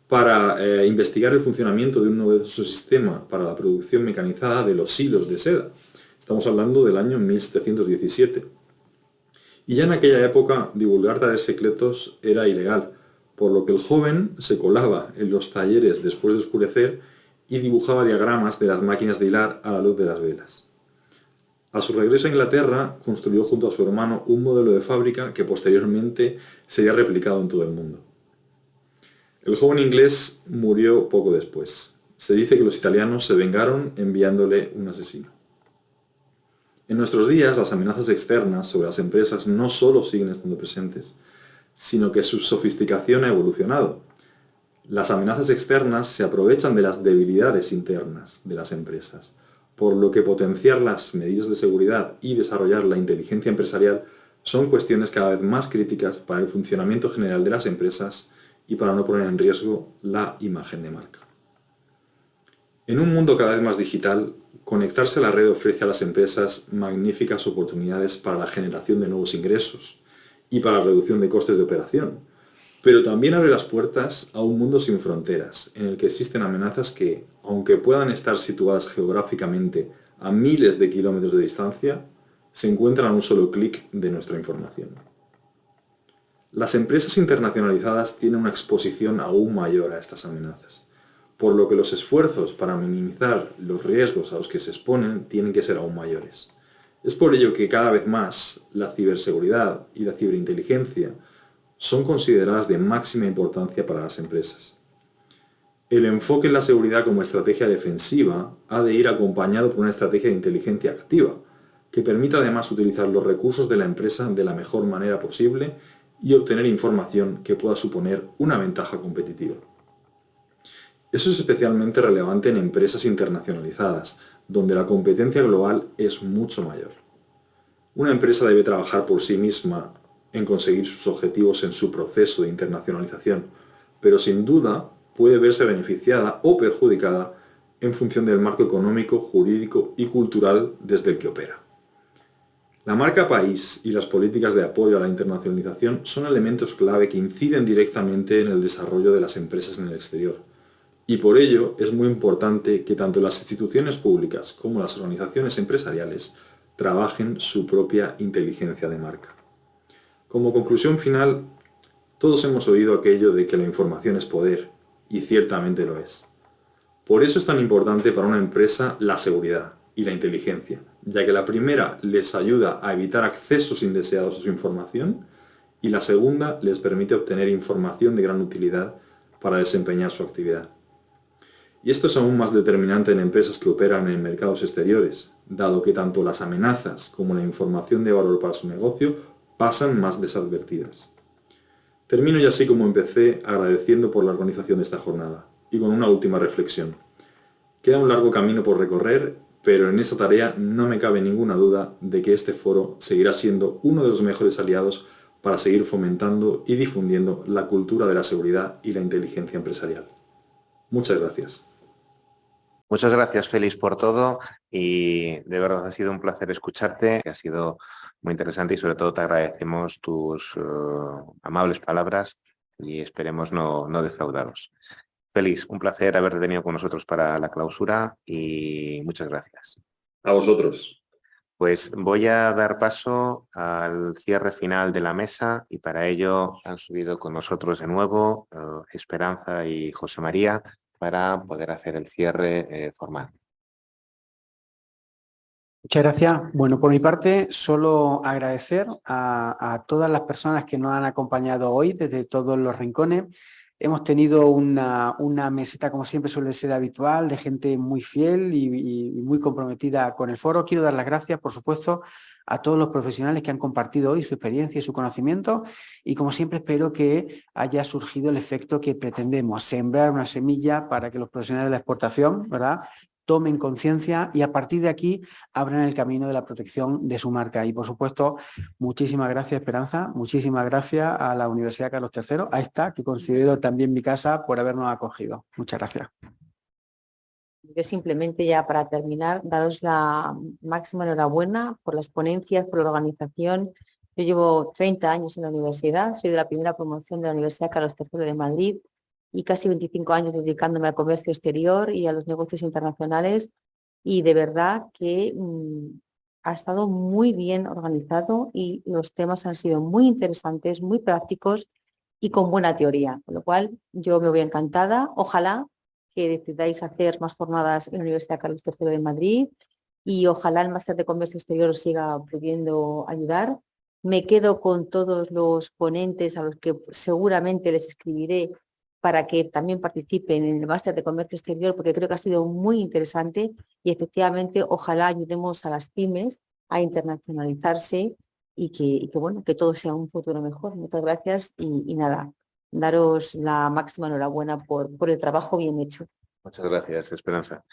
para investigar el funcionamiento de un novedoso sistema para la producción mecanizada de los hilos de seda. Estamos hablando del año 1717. Y ya en aquella época divulgar tales secretos era ilegal, por lo que el joven se colaba en los talleres después de oscurecer y dibujaba diagramas de las máquinas de hilar a la luz de las velas. A su regreso a Inglaterra, construyó junto a su hermano un modelo de fábrica que posteriormente sería replicado en todo el mundo. El joven inglés murió poco después. Se dice que los italianos se vengaron enviándole un asesino. En nuestros días, las amenazas externas sobre las empresas no solo siguen estando presentes, sino que su sofisticación ha evolucionado. Las amenazas externas se aprovechan de las debilidades internas de las empresas, por lo que potenciar las medidas de seguridad y desarrollar la inteligencia empresarial son cuestiones cada vez más críticas para el funcionamiento general de las empresas y para no poner en riesgo la imagen de marca. En un mundo cada vez más digital, conectarse a la red ofrece a las empresas magníficas oportunidades para la generación de nuevos ingresos y para la reducción de costes de operación, pero también abre las puertas a un mundo sin fronteras, en el que existen amenazas que, aunque puedan estar situadas geográficamente a miles de kilómetros de distancia, se encuentran a un solo clic de nuestra información. Las empresas internacionalizadas tienen una exposición aún mayor a estas amenazas, por lo que los esfuerzos para minimizar los riesgos a los que se exponen tienen que ser aún mayores. Es por ello que cada vez más la ciberseguridad y la ciberinteligencia son consideradas de máxima importancia para las empresas. El enfoque en la seguridad como estrategia defensiva ha de ir acompañado por una estrategia de inteligencia activa, que permita además utilizar los recursos de la empresa de la mejor manera posible y obtener información que pueda suponer una ventaja competitiva. Eso es especialmente relevante en empresas internacionalizadas, donde la competencia global es mucho mayor. Una empresa debe trabajar por sí misma en conseguir sus objetivos en su proceso de internacionalización, pero sin duda puede verse beneficiada o perjudicada en función del marco económico, jurídico y cultural desde el que opera. La marca país y las políticas de apoyo a la internacionalización son elementos clave que inciden directamente en el desarrollo de las empresas en el exterior. Y por ello es muy importante que tanto las instituciones públicas como las organizaciones empresariales trabajen su propia inteligencia de marca. Como conclusión final, todos hemos oído aquello de que la información es poder, y ciertamente lo es. Por eso es tan importante para una empresa la seguridad y la inteligencia, ya que la primera les ayuda a evitar accesos indeseados a su información y la segunda les permite obtener información de gran utilidad para desempeñar su actividad. Y esto es aún más determinante en empresas que operan en mercados exteriores, dado que tanto las amenazas como la información de valor para su negocio pasan más desadvertidas. Termino ya así como empecé, agradeciendo por la organización de esta jornada y con una última reflexión. Queda un largo camino por recorrer, pero en esta tarea no me cabe ninguna duda de que este foro seguirá siendo uno de los mejores aliados para seguir fomentando y difundiendo la cultura de la seguridad y la inteligencia empresarial. Muchas gracias. Muchas gracias, Félix, por todo y de verdad ha sido un placer escucharte, que ha sido muy interesante y sobre todo te agradecemos tus amables palabras y esperemos no defraudaros. Félix, un placer haberte tenido con nosotros para la clausura y muchas gracias. A vosotros. Pues voy a dar paso al cierre final de la mesa y para ello han subido con nosotros de nuevo Esperanza y José María para poder hacer el cierre formal. Muchas gracias. Bueno, por mi parte, solo agradecer a todas las personas que nos han acompañado hoy desde todos los rincones. Hemos tenido una meseta, como siempre suele ser habitual, de gente muy fiel y muy comprometida con el foro. Quiero dar las gracias, por supuesto, a todos los profesionales que han compartido hoy su experiencia y su conocimiento y, como siempre, espero que haya surgido el efecto que pretendemos, sembrar una semilla para que los profesionales de la exportación, ¿verdad?, tomen conciencia y a partir de aquí abran el camino de la protección de su marca. Y por supuesto, muchísimas gracias, Esperanza, muchísimas gracias a la Universidad Carlos III, a esta que considero también mi casa, por habernos acogido. Muchas gracias. Yo simplemente ya para terminar, daros la máxima enhorabuena por las ponencias, por la organización. Yo llevo 30 años en la universidad, soy de la primera promoción de la Universidad Carlos III de Madrid y casi 25 años dedicándome al comercio exterior y a los negocios internacionales y de verdad que ha estado muy bien organizado y los temas han sido muy interesantes, muy prácticos y con buena teoría, con lo cual yo me voy encantada. Ojalá que decidáis hacer más jornadas en la Universidad Carlos III de Madrid y ojalá el máster de comercio exterior os siga pudiendo ayudar. Me quedo con todos los ponentes a los que seguramente les escribiré para que también participen en el máster de comercio exterior, porque creo que ha sido muy interesante y efectivamente ojalá ayudemos a las pymes a internacionalizarse y que todo sea un futuro mejor. Muchas gracias y nada, daros la máxima enhorabuena por el trabajo bien hecho. Muchas gracias, Esperanza.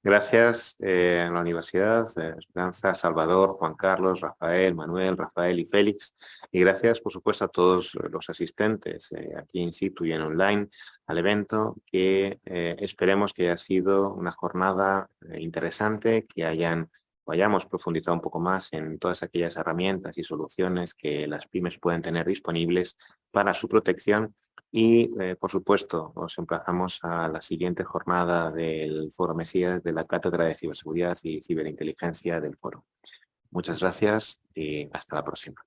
Gracias a la universidad, Esperanza, Salvador, Juan Carlos, Rafael, Manuel, Rafael y Félix. Y gracias, por supuesto, a todos los asistentes aquí in situ y en online al evento, que esperemos que haya sido una jornada interesante, que hayamos profundizado un poco más en todas aquellas herramientas y soluciones que las pymes pueden tener disponibles para su protección. Y, por supuesto, os emplazamos a la siguiente jornada del Foro Mesías de la Cátedra de Ciberseguridad y Ciberinteligencia del Foro. Muchas gracias y hasta la próxima.